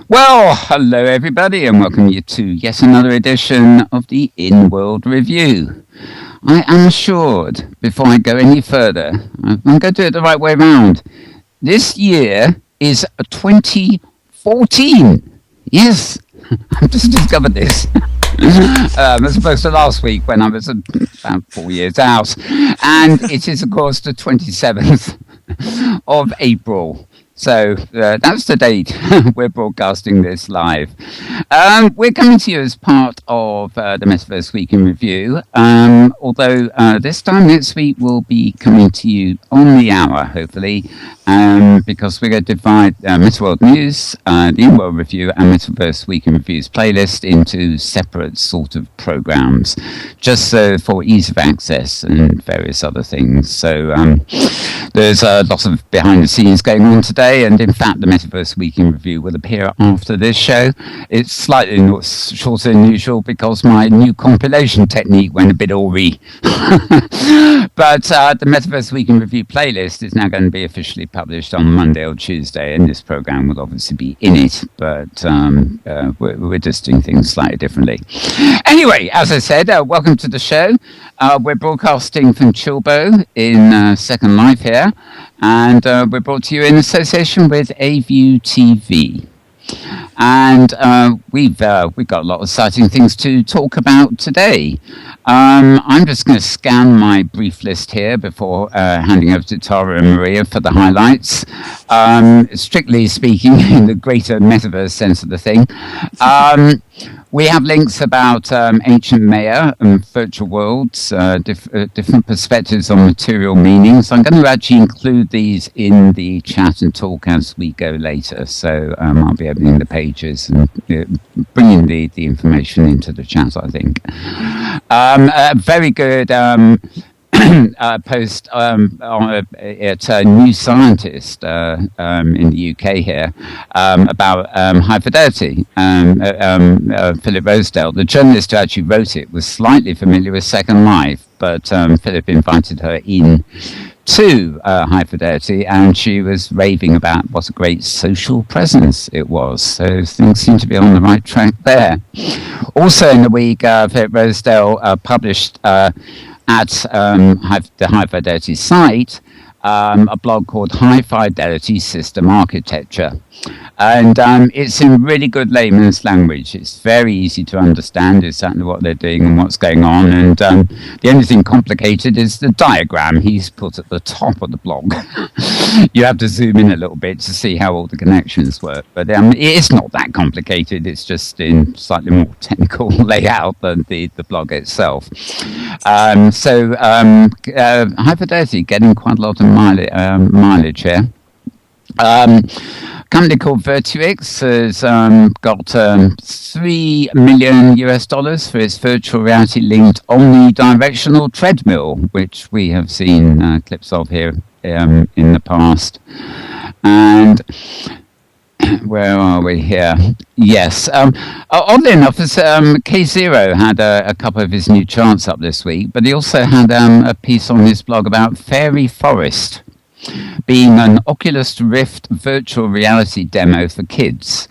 Well, hello everybody, and welcome you to yet another edition of the Inworld Review. I am assured, before I go any further, I'm going to do it the right way around. This year is 2014. Yes, I've just discovered this. As opposed to last week when I was about 4 years out. And it is, of course, the 27th of April. So that's the date we're broadcasting this live. We're coming to you as part of the Metaverse Week in Review, although this time next week we'll be coming to you on the hour, hopefully, because we're going to divide Metaworld News, the Inworld Review, and Metaverse Week in Review's playlist into separate sort of programs, just so for ease of access and various other things. So there's lots of behind the scenes going on today. And in fact, the Metaverse Week in Review will appear after this show. It's slightly shorter than usual because my new compilation technique went a bit awry. But the Metaverse Week in Review playlist is now going to be officially published on Monday or Tuesday, and this program will obviously be in it, but we're just doing things slightly differently. Anyway, as I said, welcome to the show. We're broadcasting from Chilbo in Second Life here, and we're brought to you in association with AView TV. And we've got a lot of exciting things to talk about today. I'm just going to scan my brief list here before handing over to Tara and Maria for the highlights. Strictly speaking, in the greater metaverse sense of the thing, we have links about ancient Maya and virtual worlds, different perspectives on material meanings. I'm going to actually include these in the chat and talk as we go later. So I'll be opening the pages and bringing the information into the chat, I think. A very good post at New Scientist in the UK here about high fidelity. Philip Rosedale, the journalist who actually wrote it, was slightly familiar with Second Life, but Philip invited her in to High Fidelity, and she was raving about what a great social presence it was. So things seem to be on the right track there. Also in the week, Philip Rosedale published at the High Fidelity site a blog called High Fidelity System Architecture. And it's in really good layman's language. It's very easy to understand exactly what they're doing and what's going on. And the only thing complicated is the diagram he's put at the top of the blog. You have to zoom in a little bit to see how all the connections work. But it's not that complicated. It's just in slightly more technical layout than the blog itself. High Fidelity getting quite a lot of mileage here. Company called Virtuix has got $3 million for its virtual reality linked omnidirectional treadmill, which we have seen clips of here in the past. And where are we here? Yes. Oddly enough, K0 had a couple of his new charts up this week, but he also had a piece on his blog about Fairy Forest being an Oculus Rift virtual reality demo for kids.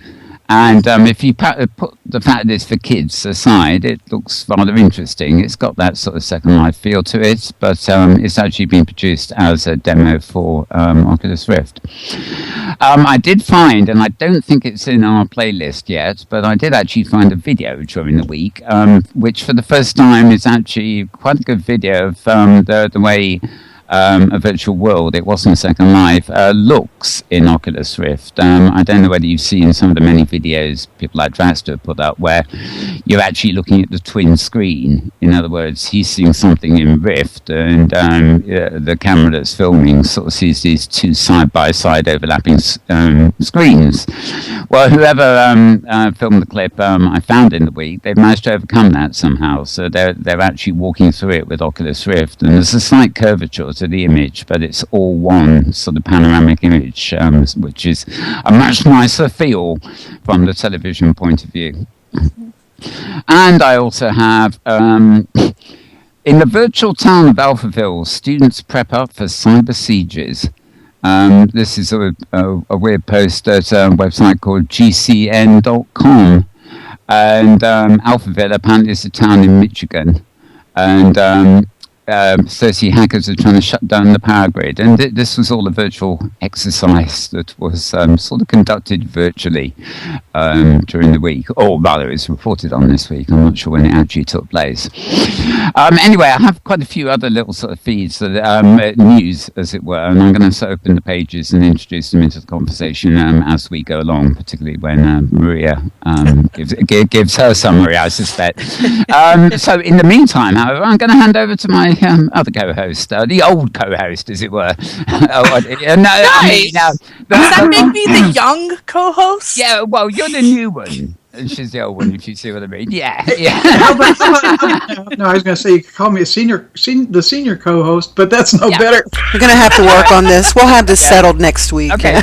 And if you put the fact that it's for kids aside, it looks rather interesting. It's got that sort of Second Life feel to it, but it's actually been produced as a demo for Oculus Rift. I did find, and I don't think it's in our playlist yet, but I did actually find a video during the week, which for the first time is actually quite a good video of the way a virtual world, it wasn't Second Life, looks in Oculus Rift. I don't know whether you've seen some of the many videos people like Draster have put up where you're actually looking at the twin screen. In other words, he's seeing something in Rift, and the camera that's filming sort of sees these two side-by-side overlapping screens. Well, whoever filmed the clip I found in the week, they've managed to overcome that somehow. So they're actually walking through it with Oculus Rift, and there's a slight curvature to the image, but it's all one sort of panoramic image, which is a much nicer feel from the television point of view. And I also have in the virtual town of Alphaville, students prep up for cyber sieges. This is a weird post at a website called gcn.com. And Alphaville apparently is a town in Michigan. And 30 hackers are trying to shut down the power grid. And this was all a virtual exercise that was sort of conducted virtually during the week. Or rather, it was reported on this week. I'm not sure when it actually took place. Anyway, I have quite a few other little sort of feeds, news, as it were. And I'm going to open the pages and introduce them into the conversation as we go along, particularly when Maria gives her summary, I suspect. So in the meantime, however, I'm going to hand over to my other co-host, the old co-host, as it were. Nice. Does that make me the young co-host? Yeah, well, you're the new one. And she's the old one, if you see what I mean. Yeah. No, I was going to say you could call me the senior co-host, but that's no better. We're going to have to work on this. We'll have this settled next week. Okay.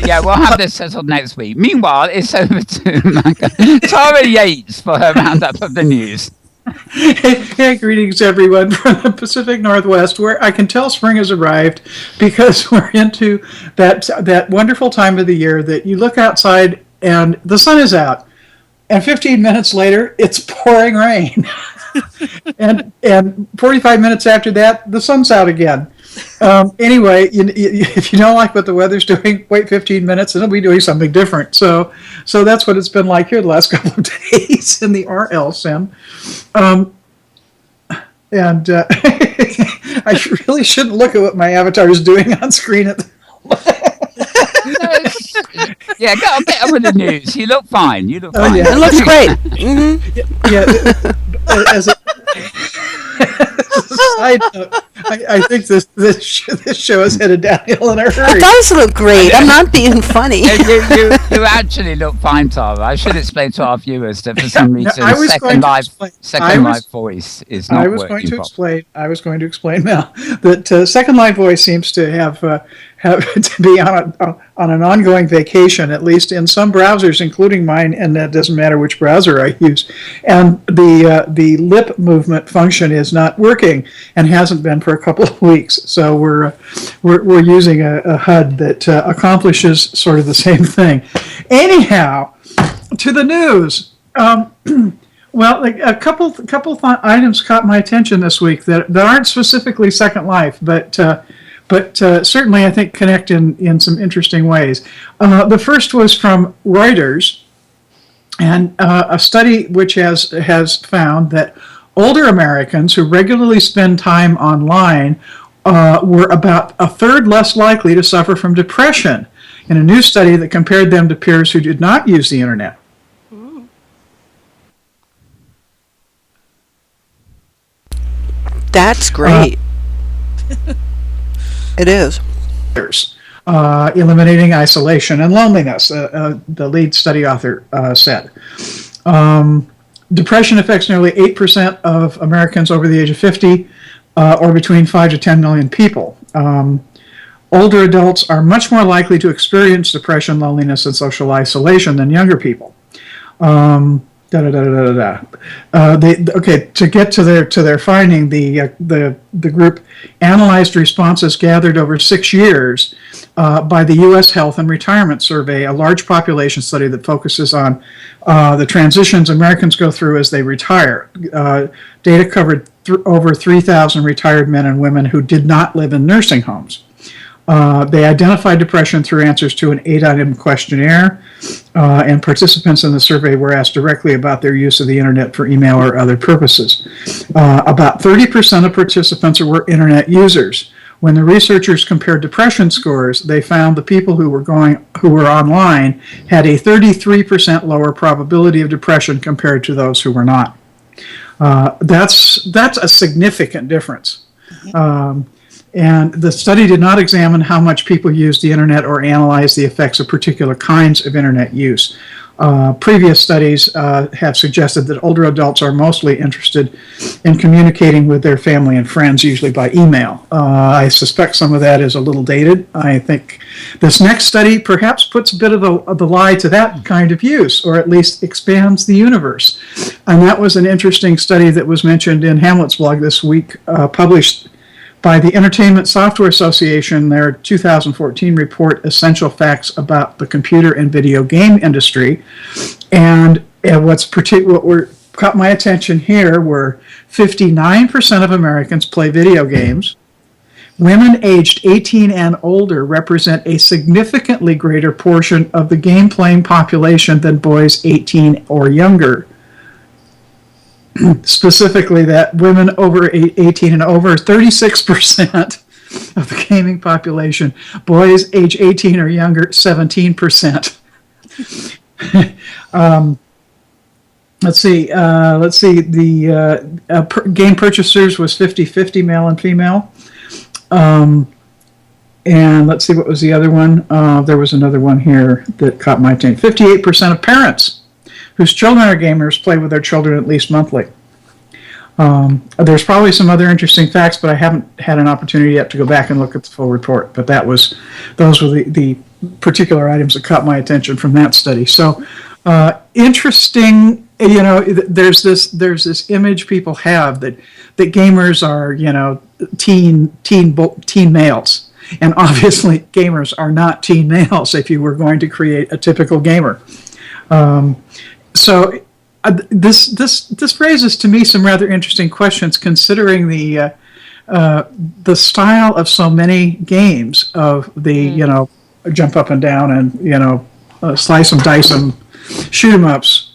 Yeah, we'll have this settled next week. Meanwhile, it's over to Tara Yates for her roundup of the news. Hey, greetings everyone from the Pacific Northwest, where I can tell spring has arrived because we're into that wonderful time of the year that you look outside and the sun is out, and 15 minutes later it's pouring rain, and 45 minutes after that the sun's out again. Anyway, if you don't like what the weather's doing, wait 15 minutes and it'll be doing something different. So that's what it's been like here the last couple of days in the RL sim. I really shouldn't look at what my avatar is doing on screen at the Yeah, go get on with the news. You look fine. You look fine. Yeah. It looks great. Mm-hmm. Yeah. As a side note, I think this show is headed downhill in a hurry. It does look great. I'm not being funny. You actually look fine, Tara. I should explain to our viewers that for some reason second live voice is not working. I was going to explain now that Second Life Voice seems to have to be on an ongoing vacation, at least in some browsers, including mine, and that doesn't matter which browser I use. And the lip movement function is not working and hasn't been for a couple of weeks. So we're using a HUD that accomplishes sort of the same thing. Anyhow, to the news. Well, a couple items caught my attention this week that aren't specifically Second Life, but certainly I think connect in some interesting ways. The first was from Reuters, and a study which has found that older Americans who regularly spend time online were about a third less likely to suffer from depression in a new study that compared them to peers who did not use the internet. That's great. It is. Eliminating isolation and loneliness, the lead study author said. Depression affects nearly 8% of Americans over the age of 50, or between 5 to 10 million people. Older adults are much more likely to experience depression, loneliness, and social isolation than younger people. To get to their finding, the group analyzed responses gathered over 6 years by the U.S. Health and Retirement Survey, a large population study that focuses on the transitions Americans go through as they retire. Data covered over 3,000 retired men and women who did not live in nursing homes. They identified depression through answers to an 8-item questionnaire, and participants in the survey were asked directly about their use of the internet for email or other purposes. About 30% of participants were internet users. When the researchers compared depression scores, they found the people who were online had a 33% lower probability of depression compared to those who were not. That's a significant difference. And the study did not examine how much people use the internet or analyze the effects of particular kinds of internet use. Previous studies have suggested that older adults are mostly interested in communicating with their family and friends, usually by email. I suspect some of that is a little dated. I think this next study perhaps puts a bit of the lie to that kind of use, or at least expands the universe. And that was an interesting study that was mentioned in Hamlet's blog this week, published by the Entertainment Software Association, their 2014 report, Essential Facts About the Computer and Video Game Industry. And what caught my attention here were 59% of Americans play video games. Women aged 18 and older represent a significantly greater portion of the game-playing population than boys 18 or younger. Specifically, that women over 18 and over, 36% of the gaming population. Boys age 18 or younger, 17%. Let's see. The game purchasers was 50-50 male and female. And let's see, what was the other one? There was another one here that caught my attention. 58% of parents whose children are gamers play with their children at least monthly. There's probably some other interesting facts, but I haven't had an opportunity yet to go back and look at the full report. But those were the particular items that caught my attention from that study. So interesting. There's this image people have that gamers are teen males, and obviously gamers are not teen males if you were going to create a typical gamer. This raises to me some rather interesting questions, considering the style of so many games of the jump up and down and slice them, dice them, shoot 'em ups.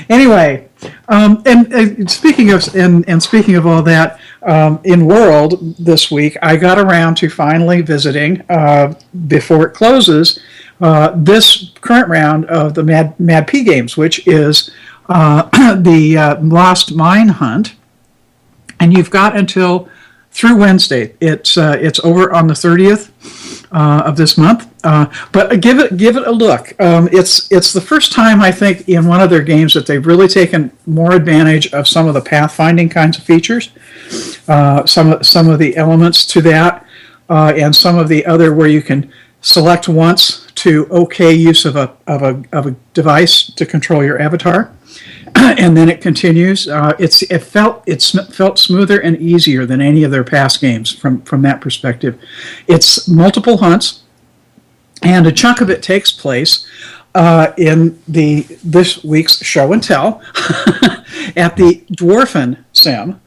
Anyway, and speaking of all that, Inworld this week, I got around to finally visiting before it closes this current round of the Mad P games, which is the Lost Mine Hunt, and you've got until through Wednesday. It's over on the 30th of this month. But give it a look. It's the first time, I think, in one of their games that they've really taken more advantage of some of the pathfinding kinds of features, some of the elements to that, and some of the other where you can select once to OK use of a device to control your avatar, and then it continues. It felt smoother and easier than any of their past games from that perspective. It's multiple hunts, and a chunk of it takes place in this week's show and tell at the Dwarfen Sim,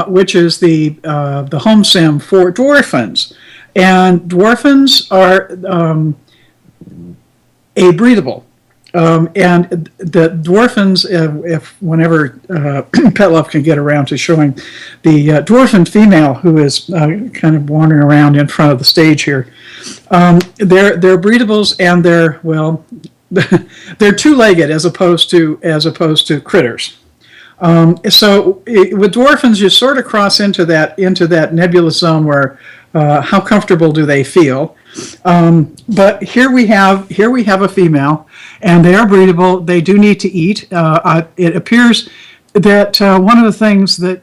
which is the home sim for dwarfins. And dwarfins are abreedable. And the dwarfins, if whenever Petlove can get around to showing the dwarfen female who is kind of wandering around in front of the stage here, they're breedables, and they're two-legged as opposed to critters. So with dwarfins, you sort of cross into that nebulous zone where how comfortable do they feel? But here we have a female, and they are breedable. They do need to eat. It appears that one of the things that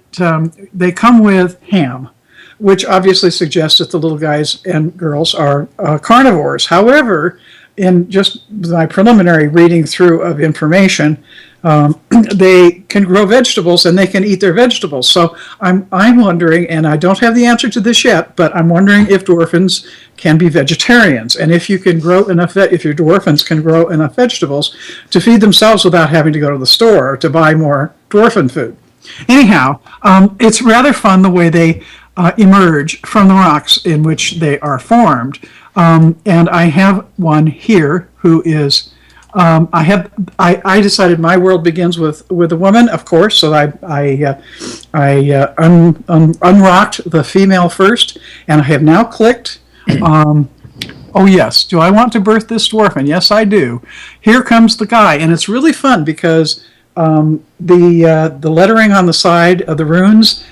they come with ham, which obviously suggests that the little guys and girls are carnivores. However, in just my preliminary reading through of information, they can grow vegetables and they can eat their vegetables. So I'm wondering, and I don't have the answer to this yet, but I'm wondering if dwarfins can be vegetarians, and if you can grow enough, if your dwarfins can grow enough vegetables to feed themselves without having to go to the store or to buy more dwarfin food. Anyhow, it's rather fun the way they emerge from the rocks in which they are formed. And I have one here who is. I decided my world begins with a woman, of course. So I unrocked the female first, and I have now clicked. Oh yes, do I want to birth this dwarfin? Yes, I do. Here comes the guy, and it's really fun because the lettering on the side of the runes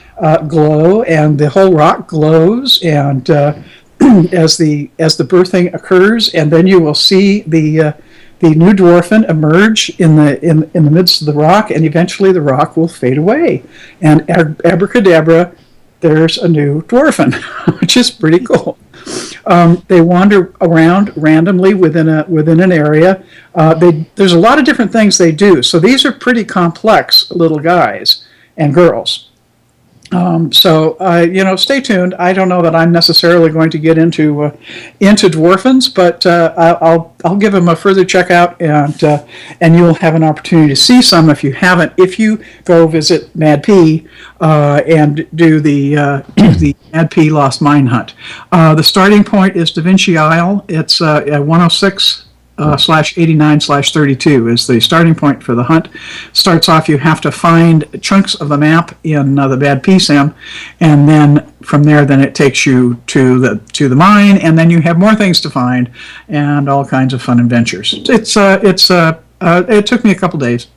glow, and the whole rock glows, and as the birthing occurs, and then you will see the new dwarfin emerge in the midst of the rock, and eventually the rock will fade away, and abracadabra, there's a new dwarfin, which is pretty cool. They wander around randomly within an area. There's a lot of different things they do. So these are pretty complex little guys and girls. So stay tuned. I don't know that I'm necessarily going to get into dwarfins, but I'll give them a further check out, and you'll have an opportunity to see some if you haven't. If you go visit Mad P and do the Mad P Lost Mine Hunt, the starting point is Da Vinci Isle. It's 106. /89/32 is the starting point for the hunt. Starts off, you have to find chunks of the map in the Bad PSAM, and then from there, then it takes you to the mine, and then you have more things to find, and all kinds of fun adventures. It took me a couple days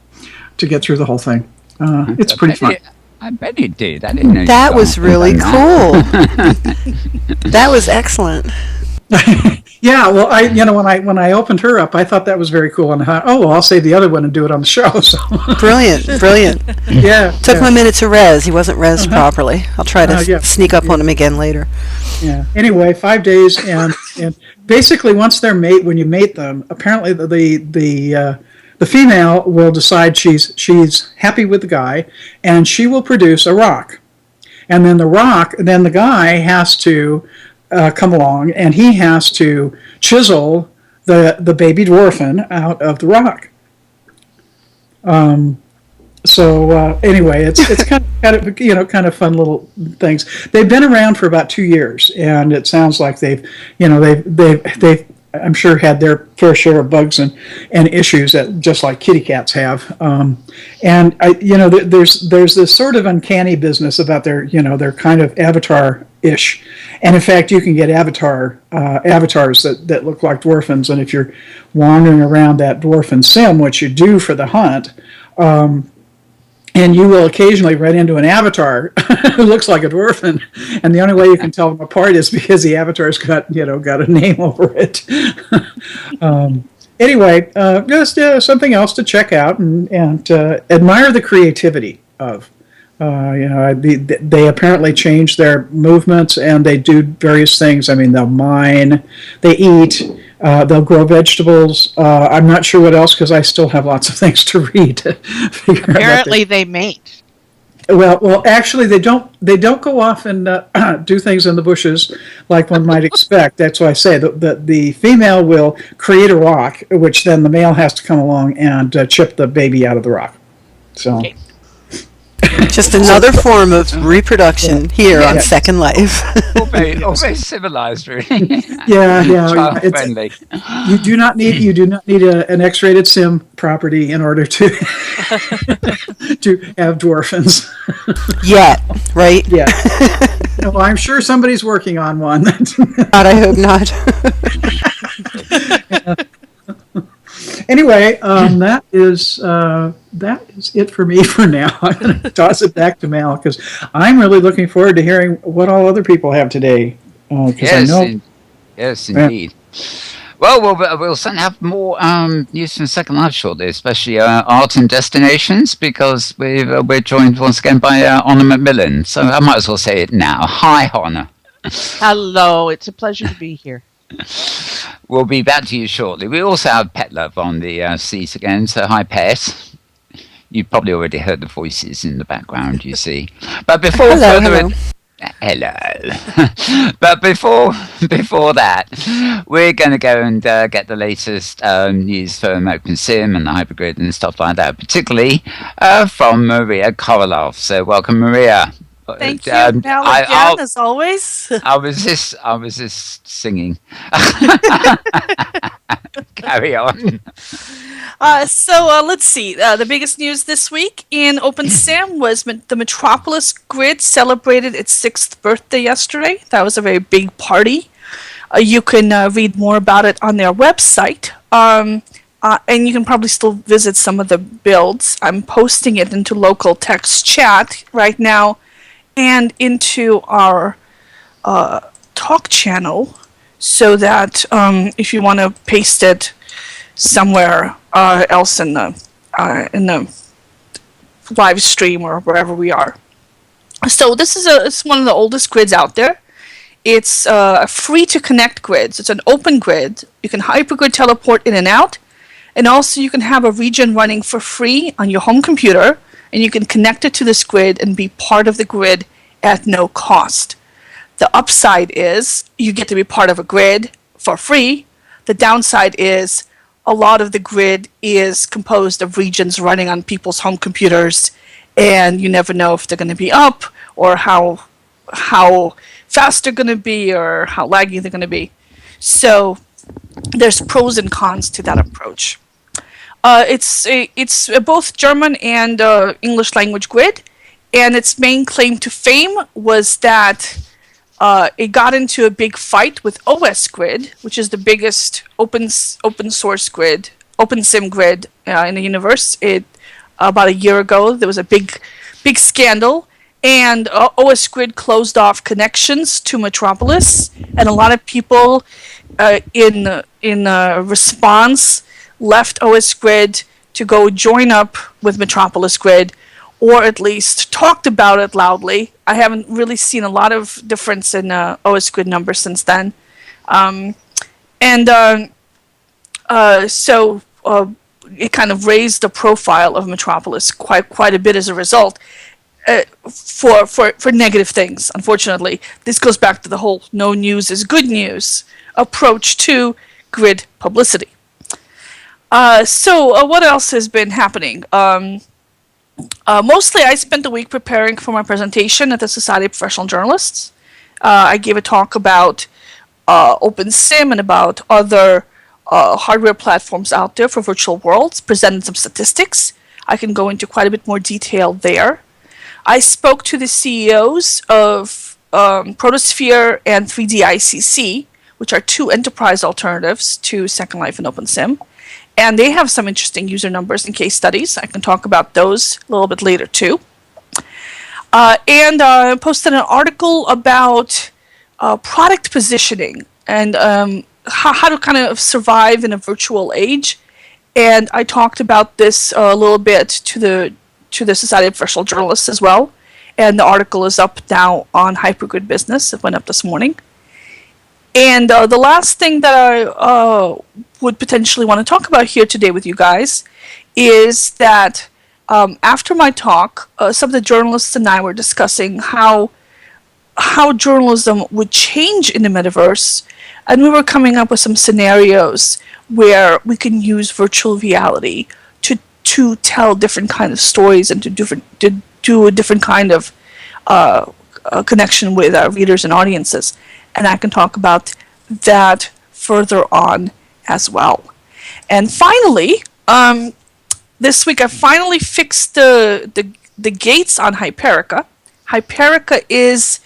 to get through the whole thing. It's pretty fun. I bet it did. I didn't know. That was really cool. That was excellent. Yeah, well, when I opened her up, I thought that was very cool, and I thought, I'll save the other one and do it on the show. So. Brilliant. Yeah. Took him a minute to res. He wasn't res properly. I'll try to sneak up on him again later. Yeah. Anyway, 5 days, and basically once they're when you mate them, apparently the female will decide she's happy with the guy, and she will produce a rock, and then the guy has to come along, and he has to chisel the baby dwarfin out of the rock. Anyway, it's kind of fun little things. They've been around for about 2 years, and it sounds like they've I'm sure had their fair share of bugs and issues that just like kitty cats have. There's this sort of uncanny business about their kind of avatar-ish, and in fact you can get avatars that look like dwarfins, and if you're wandering around that dwarfin sim, which you do for the hunt, and you will occasionally run into an avatar who looks like a dwarfin, and the only way you can tell them apart is because the avatar's got a name over it. Anyway, just something else to check out and admire the creativity of. They apparently change their movements, and they do various things. I mean, they'll mine, they eat. They'll grow vegetables. I'm not sure what else because I still have lots of things to read. Apparently, they mate. Well, actually, they don't go off and do things in the bushes like one might expect. That's why I say the female will create a rock, which then the male has to come along and chip the baby out of the rock. So. Okay. Just another form of reproduction here on Second Life. All very civilized, really. Yeah. Child-friendly. You do not need an X-rated sim property in order to to have dwarfins. Yet, right? Yeah. Well, I'm sure somebody's working on one. God, I hope not. Anyway, that is it for me for now. I'm going to toss it back to Mal because I'm really looking forward to hearing what all other people have today. Yes, indeed. Well, we'll certainly have more news from Second Life shortly, especially art and destinations, because we're joined once again by Honor McMillan. So I might as well say it now. Hi, Honor. Hello, it's a pleasure to be here. We'll be back to you shortly. We also have Petlove on the seat again, so hi, Pet. You've probably already heard the voices in the background, you see. But before hello. But before that, we're going to go and get the latest news from OpenSim and the Hypergrid and stuff like that, particularly from Maria Korolov. So welcome, Maria. Thank you, Pal, as always. I was just singing. Carry on. So let's see. The biggest news this week in OpenSim was the Metropolis Grid celebrated its 6th birthday yesterday. That was a very big party. You can read more about it on their website. And you can probably still visit some of the builds. I'm posting it into local text chat right now and into our talk channel, so that if you want to paste it somewhere else in the live stream or wherever we are. So this is it's one of the oldest grids out there. It's a free to connect grid. It's an open grid. You can hypergrid teleport in and out, and also you can have a region running for free on your home computer, and you can connect it to this grid and be part of the grid at no cost. The upside is you get to be part of a grid for free. The downside is a lot of the grid is composed of regions running on people's home computers, and you never know if they're going to be up or how fast they're going to be or how laggy they're going to be. So there's pros and cons to that approach. It's both German and English language grid, and its main claim to fame was that it got into a big fight with OS Grid, which is the biggest open source grid, OpenSim grid in the universe. About a year ago, there was a big scandal, and OS Grid closed off connections to Metropolis, and a lot of people in response left OS Grid to go join up with Metropolis Grid, or at least talked about it loudly. I haven't really seen a lot of difference in OS Grid numbers since then. So it kind of raised the profile of Metropolis quite a bit as a result for negative things, unfortunately. This goes back to the whole no news is good news approach to grid publicity. So what else has been happening? Mostly I spent the week preparing for my presentation at the Society of Professional Journalists. I gave a talk about OpenSim and about other hardware platforms out there for virtual worlds, presented some statistics. I can go into quite a bit more detail there. I spoke to the CEOs of Protosphere and 3D-ICC, which are two enterprise alternatives to Second Life and OpenSim. And they have some interesting user numbers and case studies. I can talk about those a little bit later too. And I posted an article about product positioning and how to kind of survive in a virtual age. And I talked about this a little bit to the Society of Professional Journalists as well. And the article is up now on Hypergrid Business. It went up this morning. And the last thing that I would potentially want to talk about here today with you guys is that after my talk, some of the journalists and I were discussing how journalism would change in the metaverse, and we were coming up with some scenarios where we can use virtual reality to tell different kind of stories and to do a different kind of connection with our readers and audiences. And I can talk about that further on as well. And finally, this week I finally fixed the gates on Hyperica. Hyperica is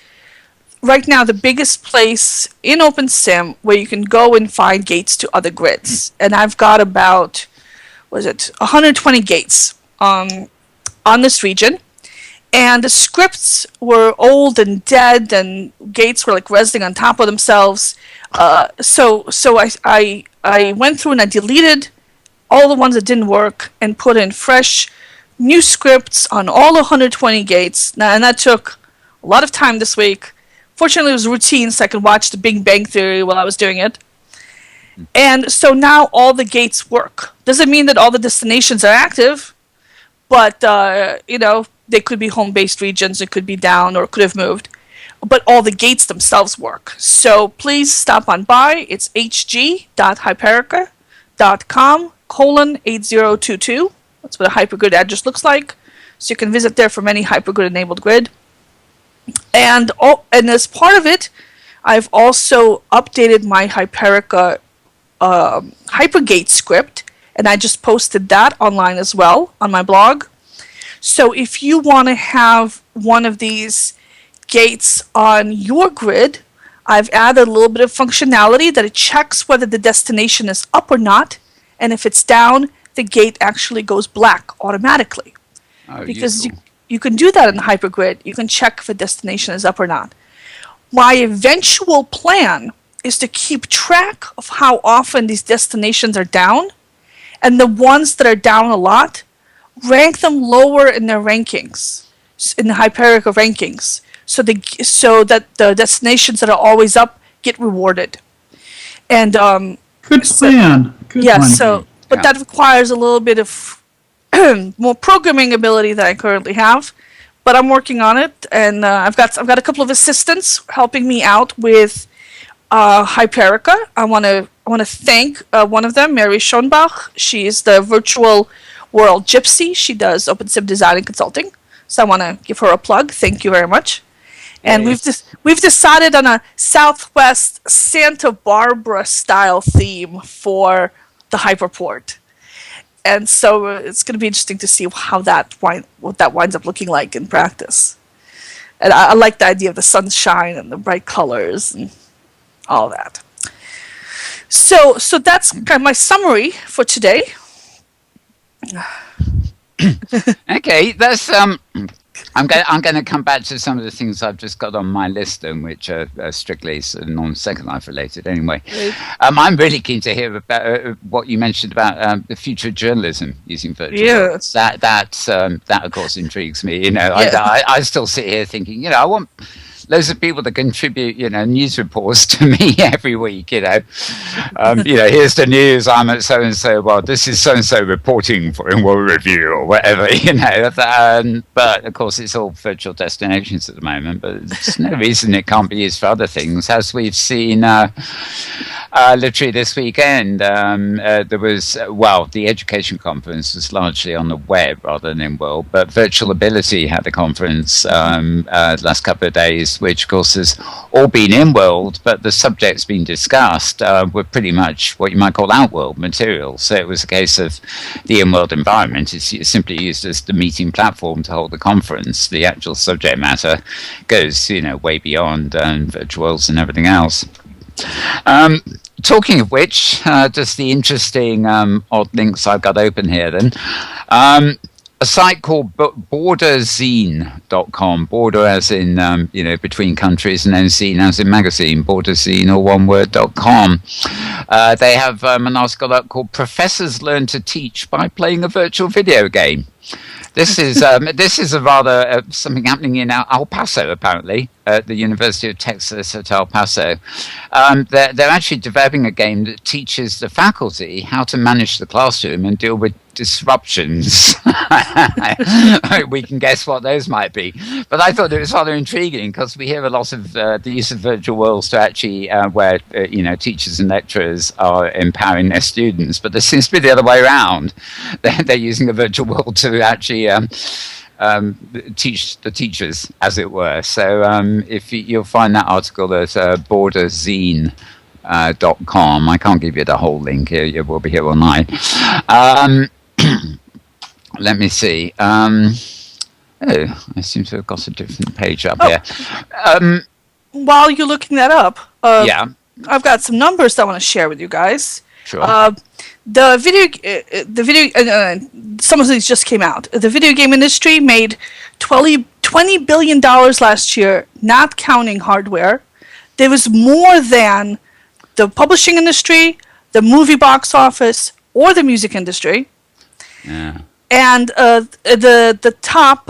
right now the biggest place in OpenSim where you can go and find gates to other grids. And I've got about, 120 gates on this region. And the scripts were old and dead, and gates were like resting on top of themselves. So I went through and I deleted all the ones that didn't work and put in fresh new scripts on all 120 gates. Now, and that took a lot of time this week. Fortunately, it was routine, so I could watch The Big Bang Theory while I was doing it. And so now all the gates work. Doesn't mean that all the destinations are active, but they could be home-based regions, it could be down, or it could have moved. But all the gates themselves work. So please stop on by. It's hg.hyperica.com:8022. That's what a hypergrid address looks like. So you can visit there from any hypergrid-enabled grid. And as part of it, I've also updated my Hyperica Hypergate script, and I just posted that online as well on my blog. So if you want to have one of these gates on your grid, I've added a little bit of functionality that it checks whether the destination is up or not, and if it's down, the gate actually goes black automatically. Because you can do that in the Hypergrid. You can check if a destination is up or not. My eventual plan is to keep track of how often these destinations are down, and the ones that are down a lot, rank them lower in their rankings, in the Hyperica rankings, so that the destinations that are always up get rewarded. And good plan. Good one. But that requires a little bit of more programming ability than I currently have. but I'm working on it, and I've got a couple of assistants helping me out with Hyperica. I want to thank one of them, Mary Schoenbach. She is the virtual world gypsy. She does open sim design and consulting. So I want to give her a plug. Thank you very much. And we've decided on a Southwest Santa Barbara style theme for the Hyperport. And so it's going to be interesting to see what that winds up looking like in practice. And I like the idea of the sunshine and the bright colors and all that. So that's kind of my summary for today. Okay, that's I'm going to come back to some of the things I've just got on my list, and which are strictly non-Second Life related. Anyway, I'm really keen to hear about what you mentioned about the future of journalism using virtual worlds. That of course intrigues me. I still sit here thinking, I want loads of people to contribute, news reports to me every week. Here's the news. I'm at so and so. Well, this is so and so reporting for Inworld Review or whatever. But of course, it's all virtual destinations at the moment. But there's no reason it can't be used for other things, as we've seen. Literally this weekend, there was the education conference was largely on the web rather than in World, but Virtual Ability had a conference last couple of days, which of course has all been in World, but the subjects being discussed were pretty much what you might call outworld material. So it was a case of the in-world environment is simply used as the meeting platform to hold the conference. The actual subject matter goes, way beyond virtual worlds and everything else. Talking of which, just the interesting odd links I've got open here then. A site called borderzine.com, border as in, between countries, and then zine as in magazine, borderzine or one word.com. They have an article up called Professors Learn to Teach by Playing a Virtual Video Game. This is a rather something happening in El Paso, apparently, at the University of Texas at El Paso. They're actually developing a game that teaches the faculty how to manage the classroom and deal with disruptions. We can guess what those might be. But I thought it was rather intriguing because we hear a lot of the use of virtual worlds to actually where teachers and lecturers are empowering their students, but there seems to be the other way around. They're using a virtual world to actually teach the teachers, as it were. So if you'll find that article at borderzine.com. I can't give you the whole link here. It will be here all night. Let me see. I seem to have got a different page up here. While you're looking that up, I've got some numbers that I want to share with you guys. Sure. The video, some of these just came out. The video game industry made $20 billion last year, not counting hardware. There was more than the publishing industry, the movie box office, or the music industry. Yeah. And the top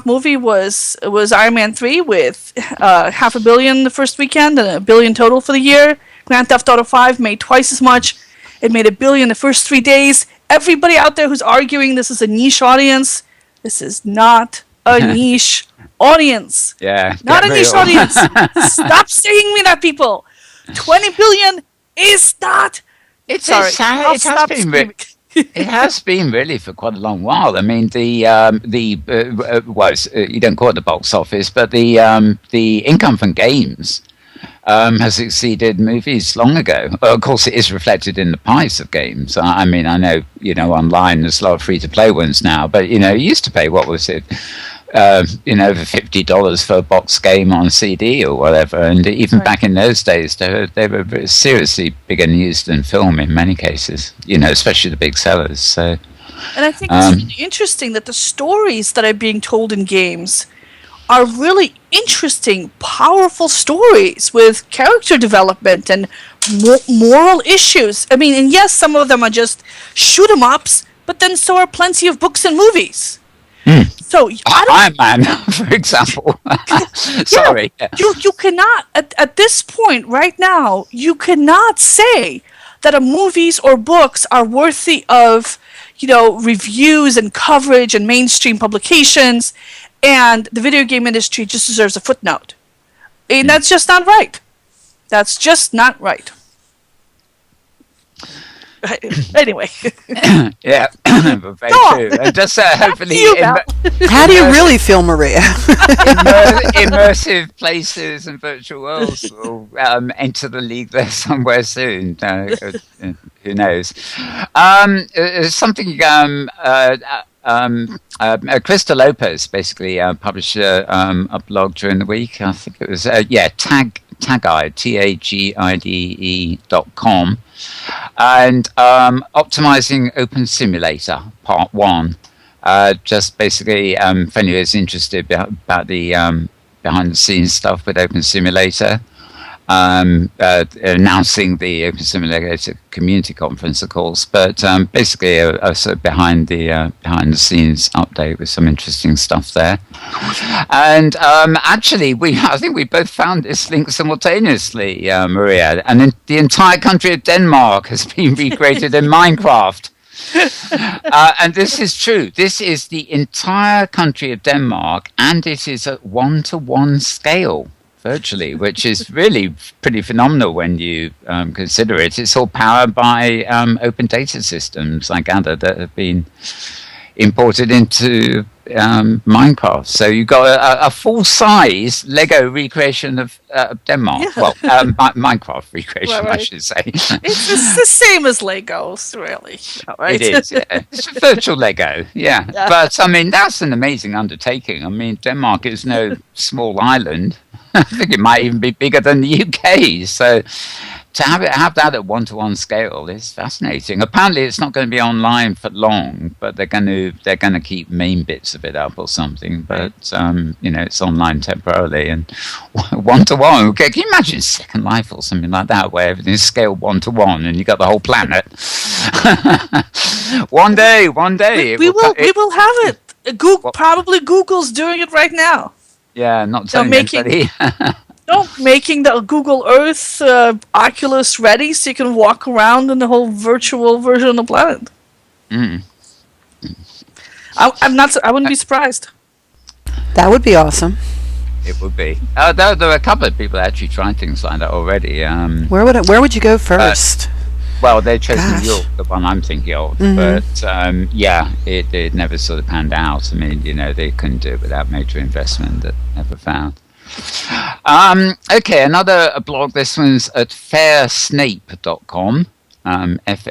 movie was Iron Man 3 with $500 million the first weekend and $1 billion total for the year. Grand Theft Auto 5 made twice as much. It made $1 billion the first 3 days. Everybody out there who's arguing this is a niche audience, this is not a niche audience. Yeah. Not a niche audience. Stop saying me that, people. 20 billion is not. It has been really for quite a long while. I mean, you don't call it the box office, but the income from games has exceeded movies long ago. Well, of course, it is reflected in the price of games. I mean, I know, online there's a lot of free-to-play ones now, but, you used to pay, what was it, over $50 for a box game on CD or whatever. And even back in those days, they were seriously bigger used than film in many cases, especially the big sellers. So, and I think it's really interesting that the stories that are being told in games are really interesting, powerful stories with character development and moral issues. I mean, and yes, some of them are just shoot-em-ups, but then so are plenty of books and movies. So Iron Man, for example. Sorry. You cannot, at this point right now, you cannot say that movies or books are worthy of, reviews and coverage and mainstream publications, and the video game industry just deserves a footnote. And that's just not right. That's just not right. Anyway. Yeah, very true. And just hopefully... How do you really feel, Maria? Immersive places and virtual worlds will enter the league there somewhere soon. Who knows? Something... Krista Lopez basically published a blog during the week. I think it was Tagide, TAGIDE.com, and optimizing Open Simulator Part 1. Just basically, if anyone is interested about the behind the scenes stuff with Open Simulator, announcing the Open Simulator Community Conference, of course, but basically a sort of behind the scenes update with some interesting stuff there. And actually, I think we both found this link simultaneously, Maria, and the entire country of Denmark has been recreated in Minecraft. And this is true. This is the entire country of Denmark, and it is at 1-to-1 scale. Virtually, which is really pretty phenomenal when you consider it. It's all powered by open data systems, I gather, that have been imported into Minecraft. So you've got a full-size Lego recreation of Denmark. Yeah. Well, Minecraft recreation, right. I should say. It's the same as Legos, really. Right? It is, yeah. It's a virtual Lego, yeah. But, I mean, that's an amazing undertaking. I mean, Denmark is no small island. I think it might even be bigger than the UK. So to have that at 1-to-1 scale is fascinating. Apparently, it's not going to be online for long, but they're going to keep main bits of it up or something. But it's online temporarily and 1-to-1. Okay, can you imagine Second Life or something like that, where everything's scaled 1-to-1 and you got the whole planet? One day, we will have it. Probably Google's doing it right now. Yeah, not telling anybody. Making the Google Earth Oculus ready so you can walk around in the whole virtual version of the planet. Mm. I wouldn't be surprised. That would be awesome. It would be. There are a couple of people actually trying things like that already. Where would you go first? Well, they chose New York, the one I'm thinking of, but it never sort of panned out. I mean, they couldn't do it without major investment that never found. Okay, another blog. This one's at fairsnape.com, FAIRSNAPE.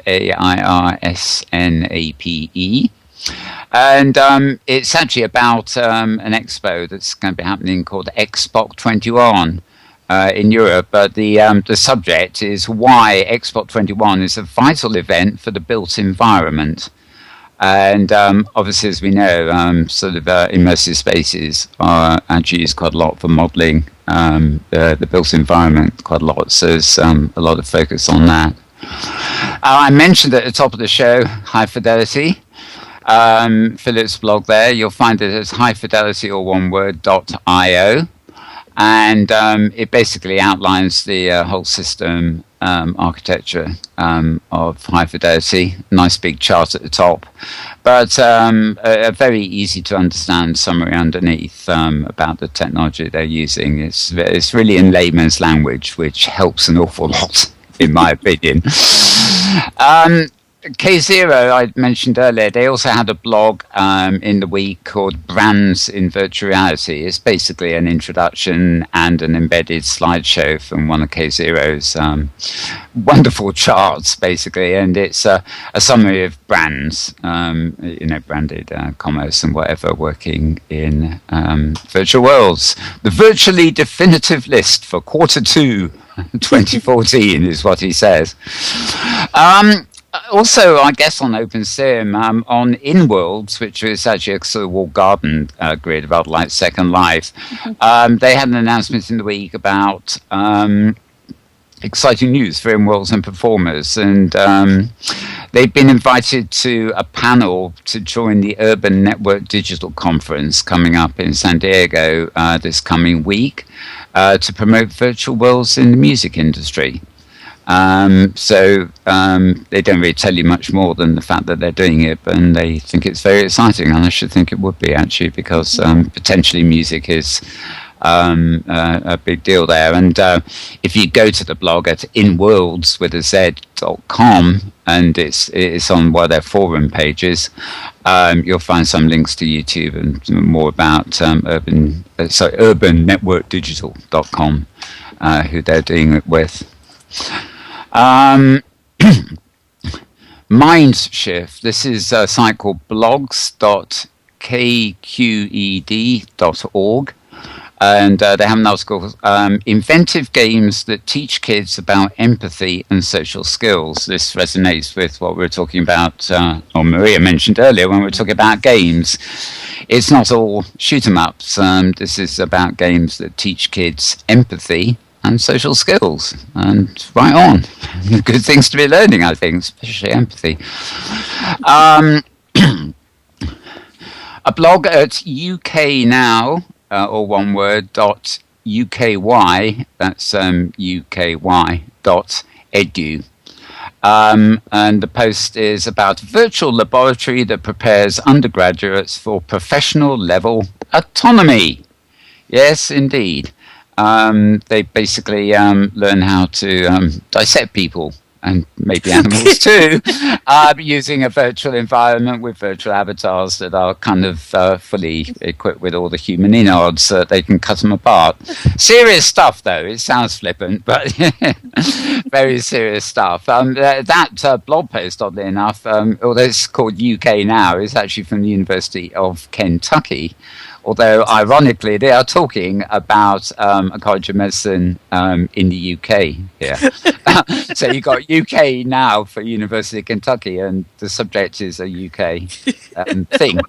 And it's actually about an expo that's going to be happening called Xbox 21. In Europe, but the subject is why Xbox 21 is a vital event for the built environment. And obviously, as we know, immersive spaces are actually used quite a lot for modeling the built environment quite a lot. So there's a lot of focus on that. I mentioned at the top of the show, High Fidelity. Philip's blog there. You'll find it as highfidelity, or one word, .io. And it basically outlines the whole system architecture of High Fidelity. Nice big chart at the top, but a very easy to understand summary underneath about the technology they're using. It's really in layman's language, which helps an awful lot, in my opinion. K0, I mentioned earlier, they also had a blog in the week called Brands in Virtual Reality. It's basically an introduction and an embedded slideshow from one of K0's wonderful charts, basically. And it's a summary of brands, branded commerce and whatever, working in virtual worlds. The virtually definitive list for Q2 2014 is what he says. Also, I guess on OpenSim, on Inworld, which is actually a sort of walled garden grid about like Second Life, they had an announcement in the week about exciting news for Inworlds and performers, and they've been invited to a panel to join the Urban Network Digital Conference coming up in San Diego this coming week to promote virtual worlds in the music industry. So they don't really tell you much more than the fact that they're doing it, and they think it's very exciting, and I should think it would be actually, because potentially music is a big deal there. And if you go to the blog at inworlds.com, and it's on one of their forum pages, you'll find some links to YouTube and more about urbannetworkdigital.com, who they're doing it with. Mindshift. This is a site called blogs.kqed.org. And they have an article, inventive games that teach kids about empathy and social skills. This resonates with what we were talking about, or Maria mentioned earlier when we were talking about games. It's not all shoot 'em ups. This is about games that teach kids empathy and social skills. And right on. Good things to be learning, I think, especially empathy. A blog at UK Now, or one word, .uky, that's uky.edu. And the post is about a virtual laboratory that prepares undergraduates for professional level autonomy. Yes, indeed. They basically learn how to dissect people, and maybe animals too, using a virtual environment with virtual avatars that are kind of fully equipped with all the human innards so that they can cut them apart. Serious stuff, though. It sounds flippant, but very serious stuff. That blog post, oddly enough, although it's called UK Now, is actually from the University of Kentucky. Although, ironically, they are talking about a college of medicine in the UK here. So you've got UK Now for University of Kentucky, and the subject is a UK thing.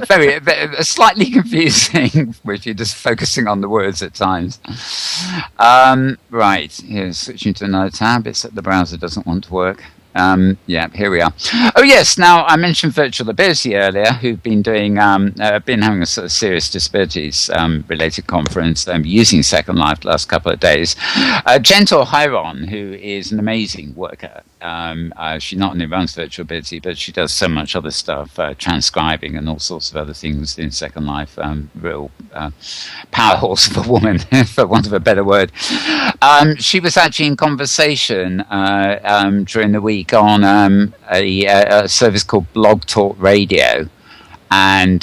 Very slightly confusing, if you're just focusing on the words at times. Right, here's switching to another tab. It's that the browser doesn't want to work. Yeah, here we are. Oh yes, now I mentioned Virtual Ability earlier, who've been doing, been having a sort of serious disabilities related conference using Second Life the last couple of days. Gentle Hiron, who is an amazing worker. She not only runs Virtual Ability, but she does so much other stuff, transcribing and all sorts of other things in Second Life. Real power horse of a woman, for want of a better word. She was actually in conversation during the week on a service called Blog Talk Radio, and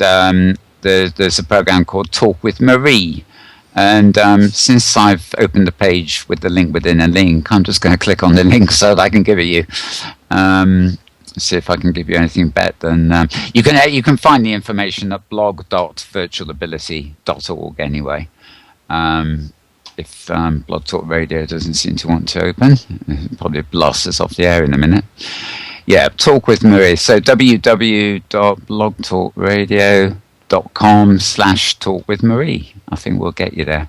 there's a program called Talk with Marie. And since I've opened the page with the link within a link, I'm just going to click on the link so that I can give it you. See if I can give you anything better than you can find the information at blog.virtualability.org anyway. If Blog Talk Radio doesn't seem to want to open, it'll probably blast us off the air in a minute. Yeah, Talk with Marie. So www.blogtalkradio.com/Talk with Marie. I think we'll get you there.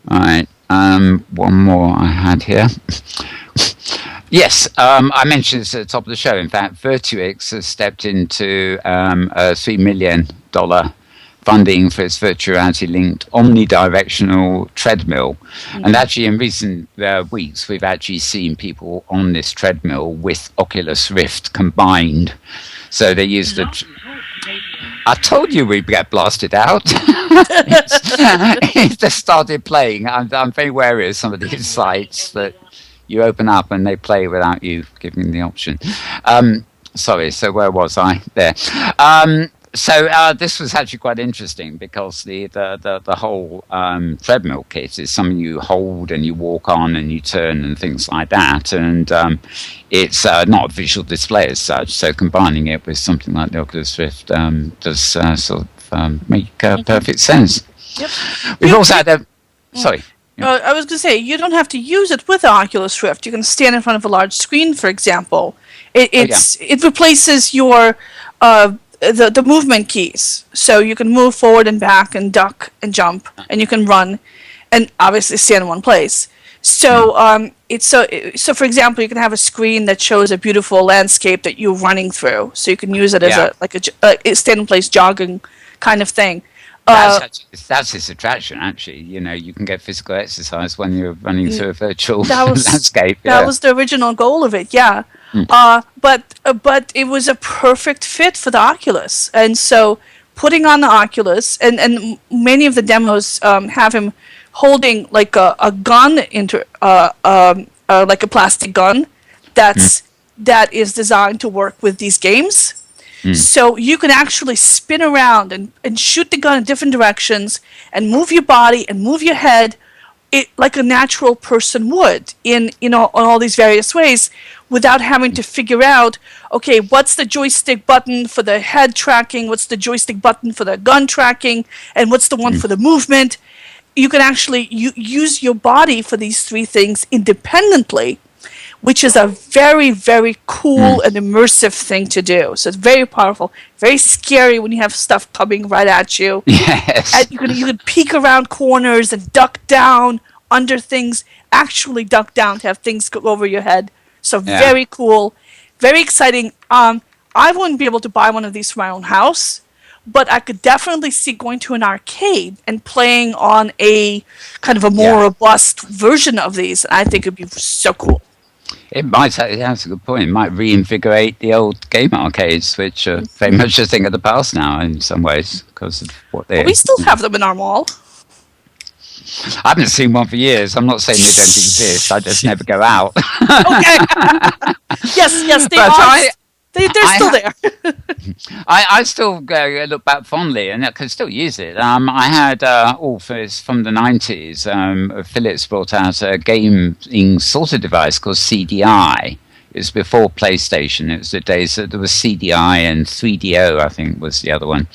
All right. One more I had here. Yes, I mentioned this at the top of the show. In fact, Virtuix has stepped into a $3 million funding for its virtual reality-linked omnidirectional treadmill. Mm-hmm. And actually, in recent weeks, we've actually seen people on this treadmill with Oculus Rift combined. So they use the... I told you we'd get blasted out. It just started playing. I'm very wary of some of these sites that you open up and they play without you giving the option. Sorry, so where was I? There. So this was actually quite interesting because the whole treadmill kit is something you hold and you walk on and you turn and things like that, and it's not a visual display as such. So combining it with something like the Oculus Rift does sort of make perfect sense. Yep. We've also had a sorry. I was going to say, you don't have to use it with the Oculus Rift. You can stand in front of a large screen, for example. It replaces your the movement keys, so you can move forward and back and duck and jump, and you can run, and obviously stand in one place. So so for example, you can have a screen that shows a beautiful landscape that you're running through, so you can use it as a stand in place jogging kind of thing. That's its attraction, actually. You can get physical exercise when you're running through a virtual landscape. That was the original goal of it, yeah. But it was a perfect fit for the Oculus. And so putting on the Oculus, and many of the demos have him holding like a gun, like a plastic gun that is designed to work with these games. So you can actually spin around and shoot the gun in different directions and move your body and move your head like a natural person would in all these various ways without having to figure out, okay, what's the joystick button for the head tracking, what's the joystick button for the gun tracking, and what's the one for the movement. You can actually use your body for these three things independently, which is a very, very cool and immersive thing to do. So it's very powerful, very scary when you have stuff coming right at you. Yes. And you can peek around corners and duck down under things, actually duck down to have things go over your head. So very cool, very exciting. I wouldn't be able to buy one of these for my own house, but I could definitely see going to an arcade and playing on a kind of a more robust version of these. I think it'd be so cool. It might, that's a good point. It might reinvigorate the old game arcades, which are very much a thing of the past now in some ways because of what they. Well, we still have them in our mall. I haven't seen one for years. I'm not saying they don't exist. I just never go out. Okay. yes, they are. They're still there. I still look back fondly, and I can still use it. I had from the 90s. Philips brought out a gaming sort of device called CDI. It was before PlayStation. It was the days that there was CDI and 3DO, I think, was the other one.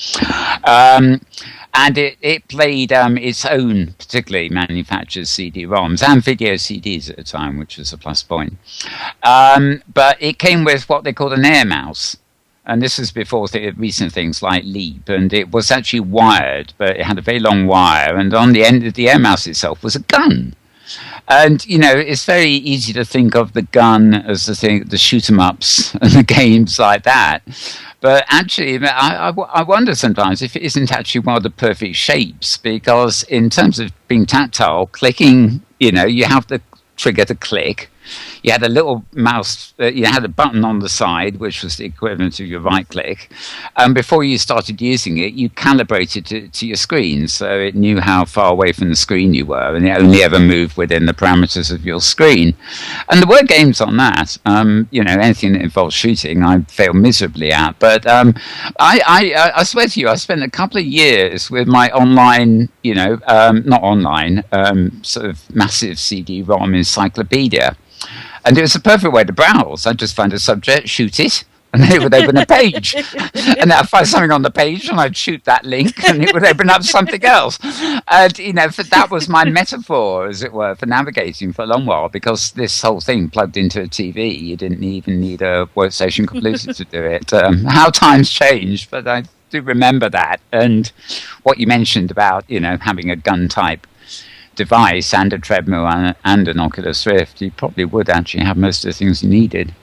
And it played its own particularly manufactured CD-ROMs and video CDs at the time, which was a plus point. But it came with what they called an air mouse. And this was before the recent things like Leap. And it was actually wired, but it had a very long wire. And on the end of the air mouse itself was a gun. And, it's very easy to think of the gun as the shoot-em-ups and the games like that. But actually, I wonder sometimes if it isn't actually one of the perfect shapes, because in terms of being tactile, clicking, you have the trigger to click. You had a little mouse, you had a button on the side, which was the equivalent of your right click. And before you started using it, you calibrated it to your screen. So it knew how far away from the screen you were, and it only ever moved within the parameters of your screen. And there were games on that. Anything that involves shooting, I fail miserably at. But I swear to you, I spent a couple of years with my online, not online, sort of massive CD-ROM encyclopedia. And it was a perfect way to browse. I'd just find a subject, shoot it, and then it would open a page. And I'd find something on the page, and I'd shoot that link, and it would open up something else. And, that was my metaphor, as it were, for navigating for a long while, because this whole thing plugged into a TV. You didn't even need a workstation computer to do it. How times changed, but I do remember that. And what you mentioned about, having a gun-type device and a treadmill and an Oculus Rift, you probably would actually have most of the things you needed.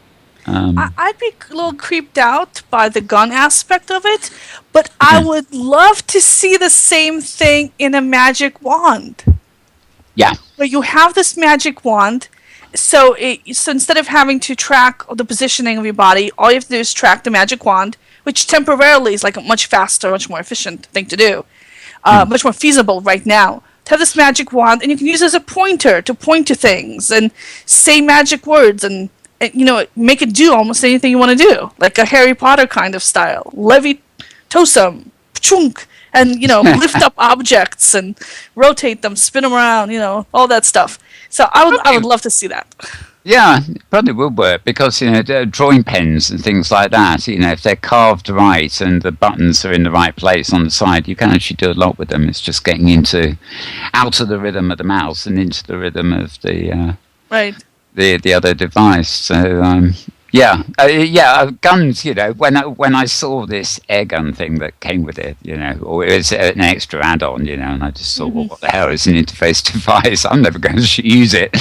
I'd be a little creeped out by the gun aspect of it, but I would love to see the same thing in a magic wand. Yeah. Where you have this magic wand, so instead of having to track the positioning of your body, all you have to do is track the magic wand, which temporarily is like a much faster, much more efficient thing to do, much more feasible right now. To have this magic wand, and you can use it as a pointer to point to things and say magic words and make it do almost anything you want to do, like a Harry Potter kind of style. Levitosum, chunk, and lift up objects and rotate them, spin them around, all that stuff. So I would love to see that. Yeah, it probably would work because, drawing pens and things like that, if they're carved right and the buttons are in the right place on the side, you can actually do a lot with them. It's just getting out of the rhythm of the mouse and into the rhythm of the the other device. So, guns, when I saw this air gun thing that came with it, or it was an extra add-on, and I just thought, well, what the hell is an interface device? I'm never going to use it.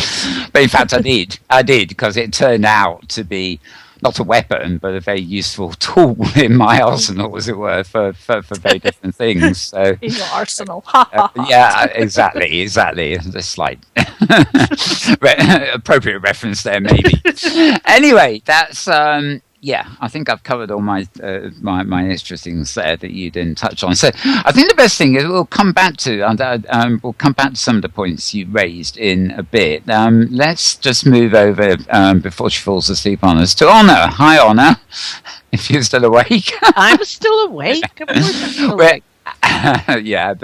But in fact, I did because it turned out to be not a weapon, but a very useful tool in my arsenal, as it were, for very different things. So In your arsenal. yeah, exactly. A slight appropriate reference there, maybe. Anyway, that's yeah. I think I've covered all my my extra things there that you didn't touch on. So I think the best thing is we'll come back to some of the points you raised in a bit. Let's just move over before she falls asleep on us to Honor. Hi, Honor. If you're still awake. I'm still awake. Of course I'm still awake. Yeah,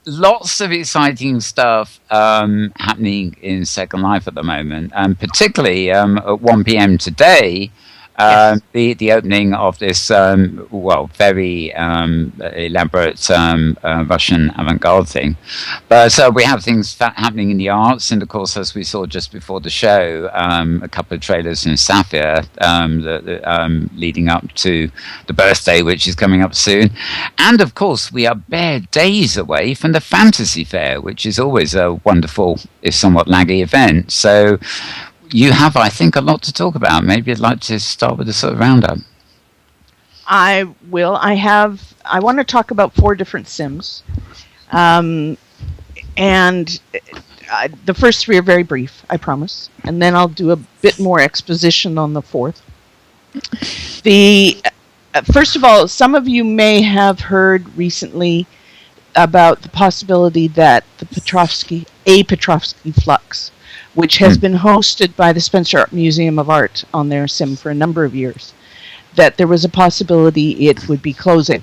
lots of exciting stuff happening in Second Life at the moment, and particularly at 1 p.m. today. Yes. The opening of this very elaborate Russian avant-garde thing, but we have things happening in the arts, and of course, as we saw just before the show, a couple of trailers in Sapphire leading up to the birthday, which is coming up soon, and of course, we are bare days away from the Fantasy Fair, which is always a wonderful, if somewhat laggy event. So you have, I think, a lot to talk about. Maybe you'd like to start with a sort of roundup. I will. I want to talk about 4 different Sims. And the first 3 are very brief, I promise. And then I'll do a bit more exposition on the 4th. First of all, some of you may have heard recently about the possibility that the Petrovsky Flux, which has been hosted by the Spencer Museum of Art on their sim for a number of years, that there was a possibility it would be closing.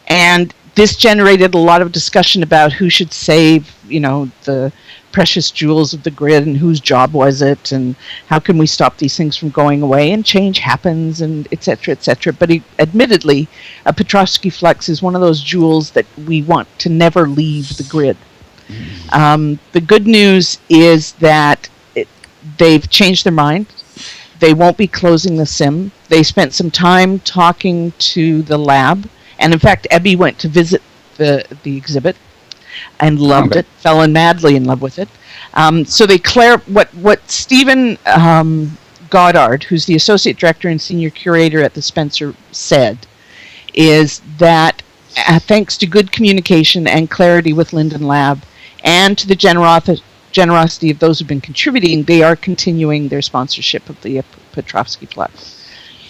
And this generated a lot of discussion about who should save, the precious jewels of the grid, and whose job was it, and how can we stop these things from going away, and change happens, and et cetera, et cetera. But admittedly, a Petrovsky Flux is one of those jewels that we want to never leave the grid. The good news is that they've changed their mind. They won't be closing the sim. They spent some time talking to the lab, and in fact, Ebby went to visit the exhibit and loved it, fell madly in love with it. So they what Stephen Goddard, who's the associate director and senior curator at the Spencer, said is that thanks to good communication and clarity with Linden Lab, and to the generosity of those who've been contributing, they are continuing their sponsorship of the Petrovsky Flux.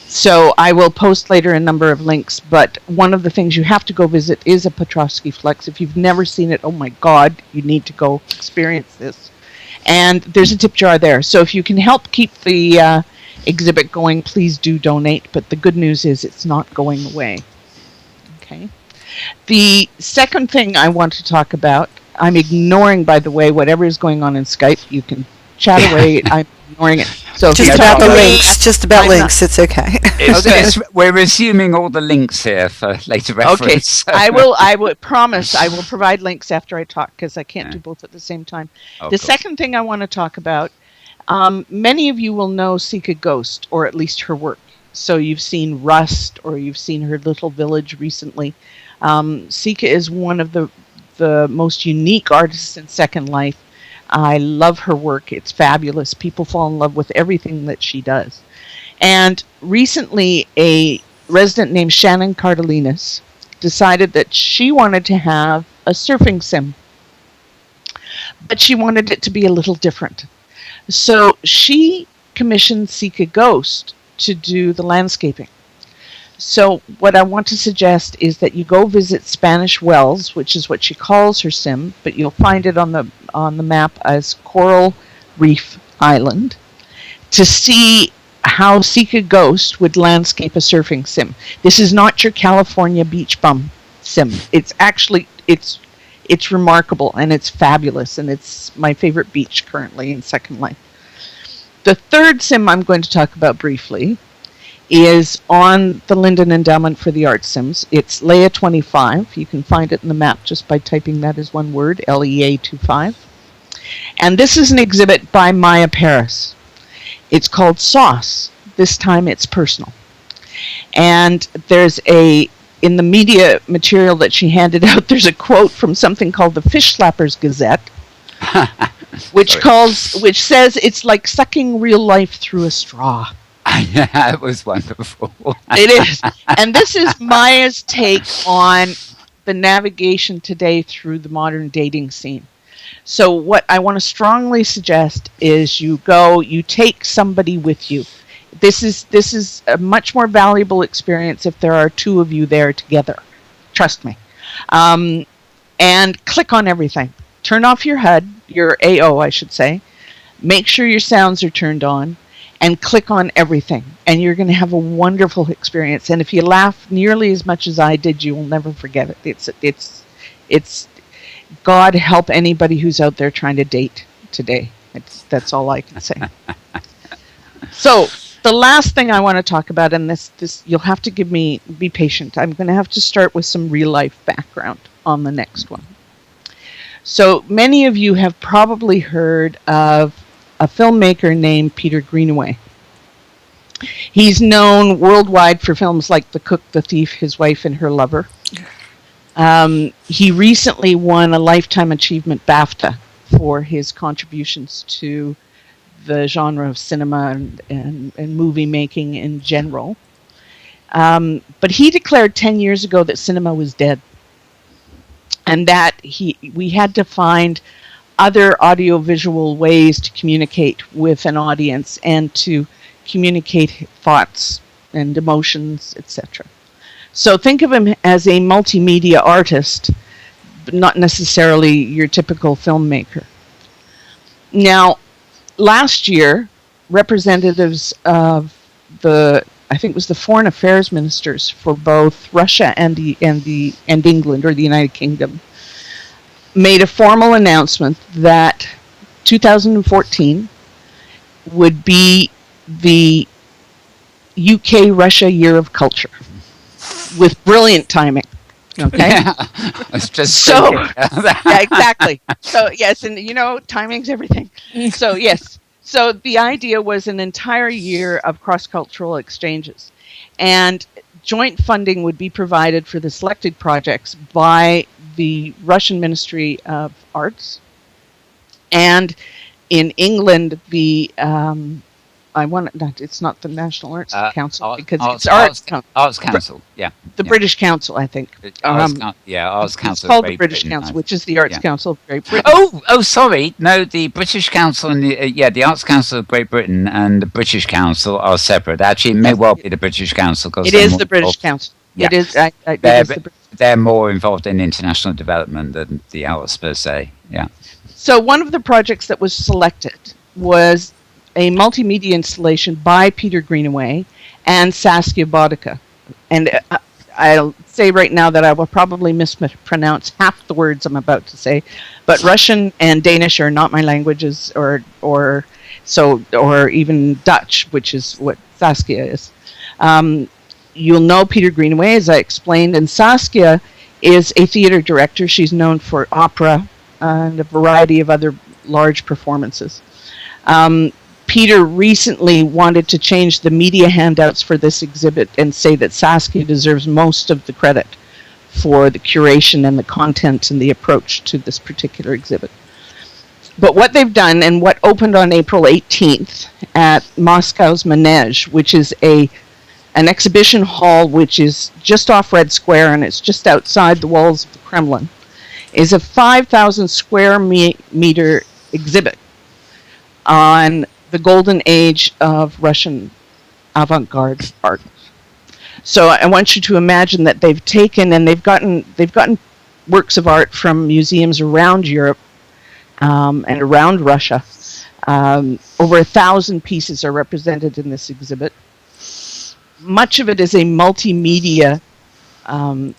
So I will post later a number of links, but one of the things you have to go visit is a Petrovsky Flux. If you've never seen it, oh my God, you need to go experience this. And there's a tip jar there. So if you can help keep the exhibit going, please do donate. But the good news is it's not going away. Okay. The second thing I want to talk about, I'm ignoring, by the way, whatever is going on in Skype. You can chat away. I'm ignoring it. So just about the links. Just about links. It's okay. We're assuming all the links here for later reference. Okay. I will promise I will provide links after I talk, because I can't do both at the same time. The second thing I want to talk about, many of you will know Sika Ghost, or at least her work. So you've seen Rust, or you've seen her little village recently. Sika is one of the most unique artists in Second Life. I love her work. It's fabulous. People fall in love with everything that she does. And recently, a resident named Shannon Cardelinas decided that she wanted to have a surfing sim, but she wanted it to be a little different. So she commissioned Sika Ghost to do the landscaping. So what I want to suggest is that you go visit Spanish Wells, which is what she calls her sim, but you'll find it on the map as Coral Reef Island, to see how Sika Ghost would landscape a surfing sim. This is not your California beach bum sim. It's actually it's remarkable, and it's fabulous, and it's my favorite beach currently in Second Life. The third sim I'm going to talk about briefly is on the Linden Endowment for the Arts Sims. It's Leia 25. You can find it in the map just by typing that as one word, LEA 25. And this is an exhibit by Maya Paris. It's called Sauce. This time it's personal. And there's in the media material that she handed out, there's a quote from something called the Fish Slappers Gazette, which says it's like sucking real life through a straw. Yeah, it was wonderful. It is. And this is Maya's take on the navigation today through the modern dating scene. So what I want to strongly suggest is you take somebody with you. This is a much more valuable experience if there are two of you there together. Trust me. And click on everything. Turn off your HUD, your AO, I should say. Make sure your sounds are turned on. And click on everything, and you're going to have a wonderful experience. And if you laugh nearly as much as I did, you will never forget it. It's God help anybody who's out there trying to date today. That's all I can say. So the last thing I want to talk about, and this you'll have to be patient. I'm going to have to start with some real life background on the next one. So many of you have probably heard of a filmmaker named Peter Greenaway. He's known worldwide for films like The Cook, the Thief, His Wife, and Her Lover. He recently won a Lifetime Achievement BAFTA for his contributions to the genre of cinema and movie making in general. But he declared 10 years ago that cinema was dead, and that we had to find other audiovisual ways to communicate with an audience and to communicate thoughts and emotions, etc. So think of him as a multimedia artist, but not necessarily your typical filmmaker. Now, last year, representatives of I think it was the foreign affairs ministers for both Russia and England, or the United Kingdom, made a formal announcement that 2014 would be the UK-Russia Year of Culture, with brilliant timing. Okay? Yeah, it's just yeah, exactly. So, yes, and timing's everything. So, yes. So the idea was an entire year of cross-cultural exchanges. And joint funding would be provided for the selected projects by the Russian Ministry of Arts, and in England it's not the National Arts Council, because it's Arts Council, yeah. The British Council, I think. Arts Council. It's called the British Council, which is the Arts Council of Great Britain. Oh, sorry. No, the British Council and the Arts Council of Great Britain and the British Council are separate. Actually, it may well be the British Council. It is the British Council. Yeah. It is. They're more involved in international development than the Arts per se. Yeah. So one of the projects that was selected was a multimedia installation by Peter Greenaway and Saskia Bodica. And I'll say right now that I will probably mispronounce half the words I'm about to say, but Russian and Danish are not my languages, or even Dutch, which is what Saskia is. You'll know Peter Greenaway, as I explained, and Saskia is a theater director. She's known for opera and a variety of other large performances. Peter recently wanted to change the media handouts for this exhibit and say that Saskia deserves most of the credit for the curation and the content and the approach to this particular exhibit. But what they've done, and what opened on April 18th at Moscow's Manege, which is an exhibition hall which is just off Red Square, and it's just outside the walls of the Kremlin, is a 5,000 square meter exhibit on the golden age of Russian avant-garde art. So I want you to imagine that they've taken and they've gotten works of art from museums around Europe and around Russia. Over 1,000 pieces are represented in this exhibit. Much of it is a multimedia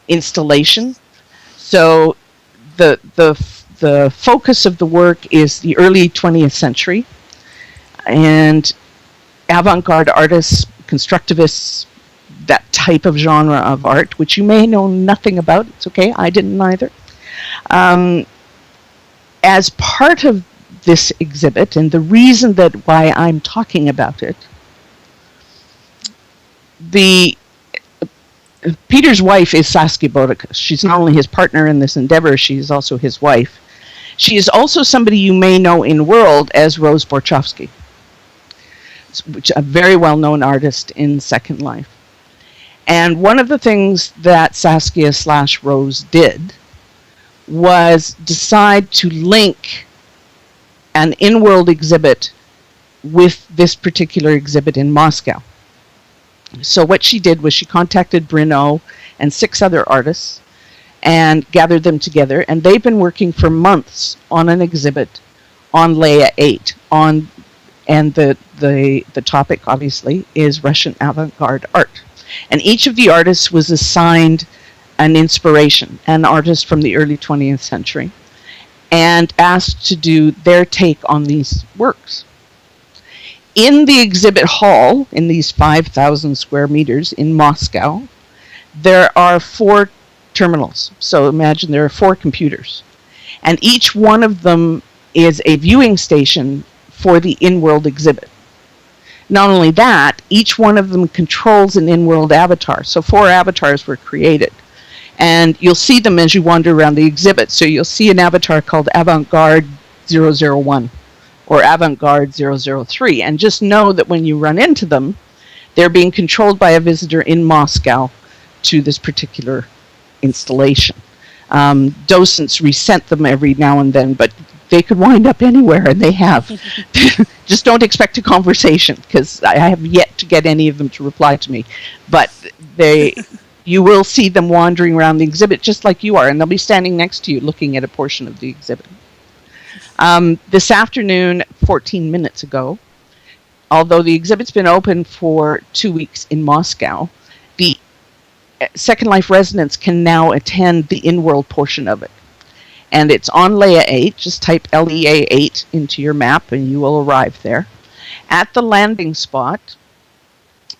installation. So the focus of the work is the early 20th century, and avant-garde artists, constructivists, that type of genre of art, which you may know nothing about. It's okay, I didn't either. As part of this exhibit, and the reason why I'm talking about it, Peter's wife is Saskia Bodica. She's not only his partner in this endeavor, she's also his wife. She is also somebody you may know in World as Rose Borchowski, which a very well-known artist in Second Life. And one of the things that Saskia/Rose did was decide to link an Inworld exhibit with this particular exhibit in Moscow. So what she did was she contacted Bruno and 6 other artists and gathered them together, and they've been working for months on an exhibit on Leia 8 and the topic obviously is Russian avant-garde art. And each of the artists was assigned an inspiration, an artist from the early 20th century, and asked to do their take on these works. In the exhibit hall, in these 5,000 square meters in Moscow, there are 4 terminals. So imagine there are 4 computers. And each one of them is a viewing station for the Inworld exhibit. Not only that, each one of them controls an Inworld avatar. So 4 avatars were created. And you'll see them as you wander around the exhibit. So you'll see an avatar called Avant-Garde 001 or Avant-Garde 003. And just know that when you run into them, they're being controlled by a visitor in Moscow to this particular installation. Docents resent them every now and then, but they could wind up anywhere, and they have. Just don't expect a conversation, because I have yet to get any of them to reply to me. But you will see them wandering around the exhibit just like you are, and they'll be standing next to you looking at a portion of the exhibit. This afternoon, 14 minutes ago, although the exhibit's been open for 2 weeks in Moscow, the Second Life residents can now attend the Inworld portion of it. And it's on Leia 8. Just type LEA 8 into your map and you will arrive there. At the landing spot,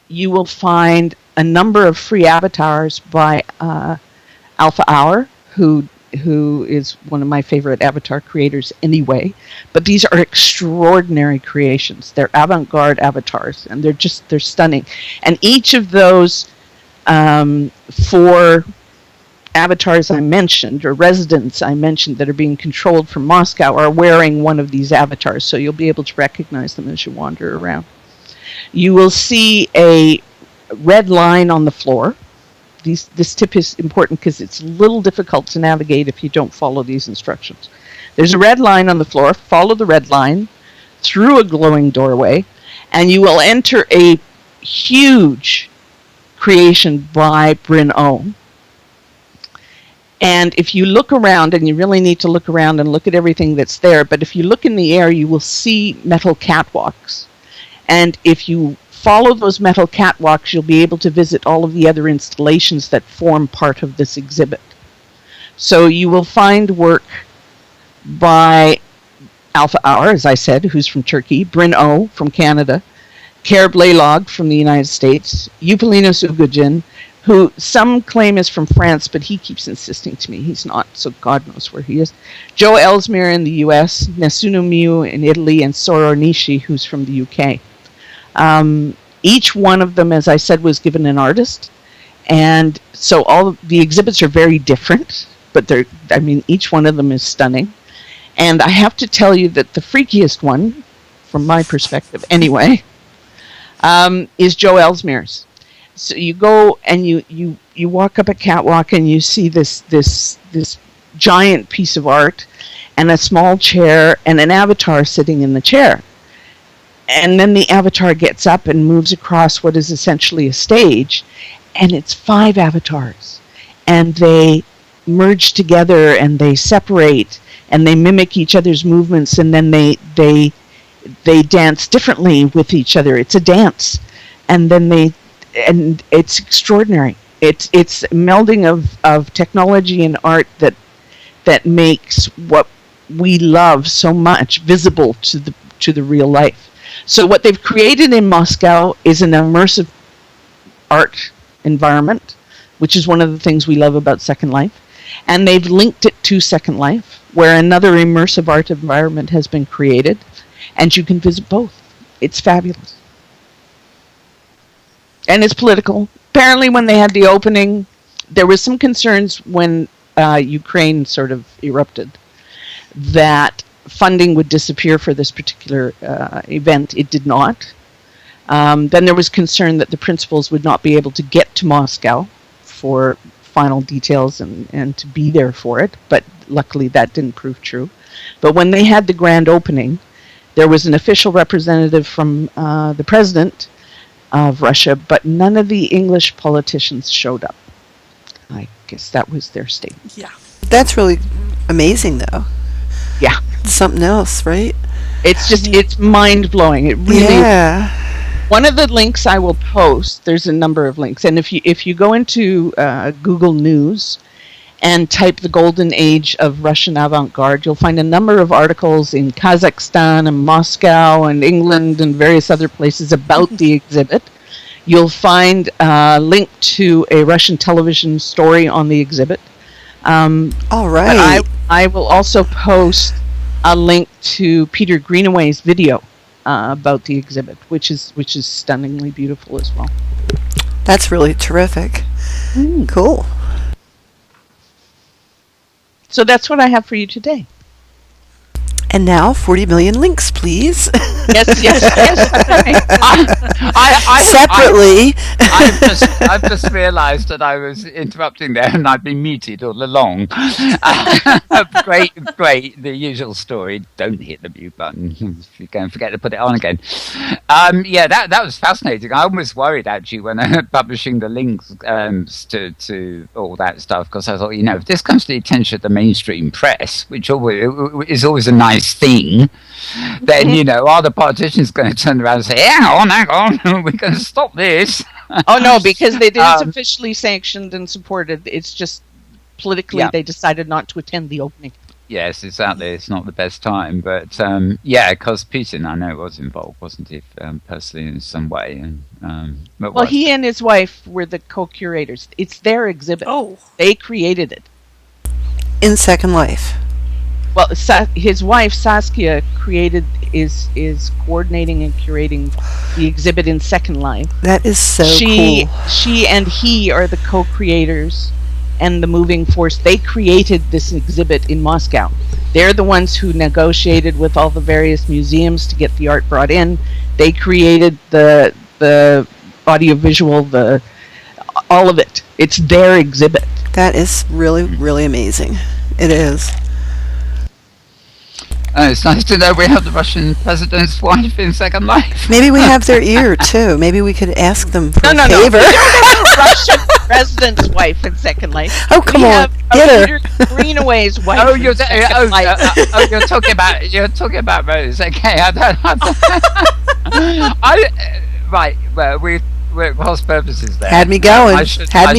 you will find a number of free avatars by Alpha Hour, who is one of my favorite avatar creators anyway. But these are extraordinary creations. They're avant-garde avatars, and they're stunning. And each of those 4 avatars I mentioned, or residents I mentioned that are being controlled from Moscow, are wearing one of these avatars, so you'll be able to recognize them as you wander around. You will see a red line on the floor. This tip is important because it's a little difficult to navigate if you don't follow these instructions. There's a red line on the floor. Follow the red line through a glowing doorway, and you will enter a huge creation by Bryn O. And if you look around, and you really need to look around and look at everything that's there, but if you look in the air, you will see metal catwalks. And if you follow those metal catwalks, you'll be able to visit all of the other installations that form part of this exhibit. So you will find work by Alpha Hour, as I said, who's from Turkey, Bryn O from Canada, Kerr Blaylock from the United States, Eupalinos Ugujin, who some claim is from France, but he keeps insisting to me he's not, so God knows where he is. Joe Ellesmere in the US, Nessuno Miu in Italy, and Soror Nishi, who's from the UK. Each one of them, as I said, was given an artist, and so all the exhibits are very different, but each one of them is stunning. And I have to tell you that the freakiest one, from my perspective anyway, is Joe Ellesmere's. So you go and you walk up a catwalk and you see this giant piece of art and a small chair and an avatar sitting in the chair. And then the avatar gets up and moves across what is essentially a stage, and it's 5 avatars. And they merge together and they separate and they mimic each other's movements, and then they dance differently with each other. It's a dance. And it's extraordinary. It's a melding of technology and art that makes what we love so much visible to the real life. So what they've created in Moscow is an immersive art environment, which is one of the things we love about Second Life. And they've linked it to Second Life, where another immersive art environment has been created, and you can visit both. It's fabulous. And it's political. Apparently when they had the opening, there was some concerns when Ukraine sort of erupted, that funding would disappear for this particular event. It did not. Then there was concern that the principals would not be able to get to Moscow for final details and to be there for it, but luckily that didn't prove true. But when they had the grand opening, there was an official representative from the president of Russia, but none of the English politicians showed up. I guess that was their statement. Yeah. That's really amazing, though. Yeah. Something else, right? It's mind-blowing. It really. Yeah. One of the links I will post, there's a number of links, and if you go into Google News and type the golden age of Russian avant-garde, you'll find a number of articles in Kazakhstan and Moscow and England and various other places about the exhibit. You'll find a link to a Russian television story on the exhibit. All right. I will also post a link to Peter Greenaway's video about the exhibit, which is stunningly beautiful as well. That's really terrific. Cool. So that's what I have for you today. And now, 40 million links, please. Yes. Separately. I've just realised that I was interrupting there, and I've been muted all along. Great. The usual story. Don't hit the mute button if you go and forget to put it on again. That was fascinating. I almost worried actually when I heard publishing the links to all that stuff, because I thought, if this comes to the attention of the mainstream press, which is always a nice thing, then are the politicians going to turn around and say, hang on, we're going to stop this? Oh no, because they didn't officially sanctioned and supported. It's just politically they decided not to attend the opening. Yes, exactly. It's not the best time, but because Putin, I know, was involved, wasn't he, personally in some way? And he and his wife were the co-curators. It's their exhibit. Oh, they created it In Second Life. Well, his wife Saskia is coordinating and curating the exhibit in Second Life. That is so cool. She and he are the co-creators and the moving force. They created this exhibit in Moscow. They're the ones who negotiated with all the various museums to get the art brought in. They created the audiovisual, all of it. It's their exhibit. That is really, really amazing. It is. It's nice to know we have the Russian president's wife in Second Life. Maybe we have their ear, too. Maybe we could ask them for a favor. No. The Russian president's wife in Second Life. Oh, come on. Get her. Peter Greenaway's wife you're talking about Rose. Okay. Right. Well, we're at cross purposes there. Had me going. I should not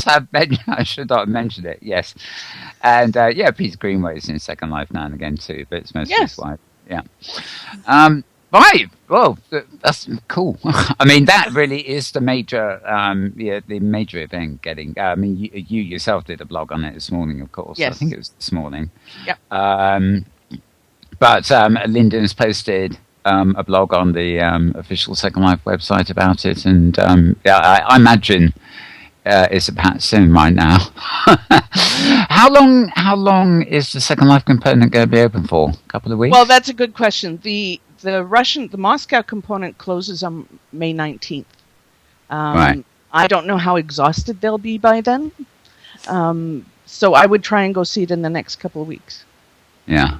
have mentioned it. Yes. And Peter Greenway is in Second Life now and again too, but it's mostly his wife. Yeah. Right. Well, that's cool. I mean, that really is the major, the major event. You yourself did a blog on it this morning, of course. Yes. I think it was this morning. Yeah. But Lyndon's posted a blog on the official Second Life website about it, and I imagine. It's about soon right now. How long is the Second Life component going to be open for? A couple of weeks? Well, that's a good question. The Moscow component closes on May 19th. Right. I don't know how exhausted they'll be by then. So I would try and go see it in the next couple of weeks. Yeah.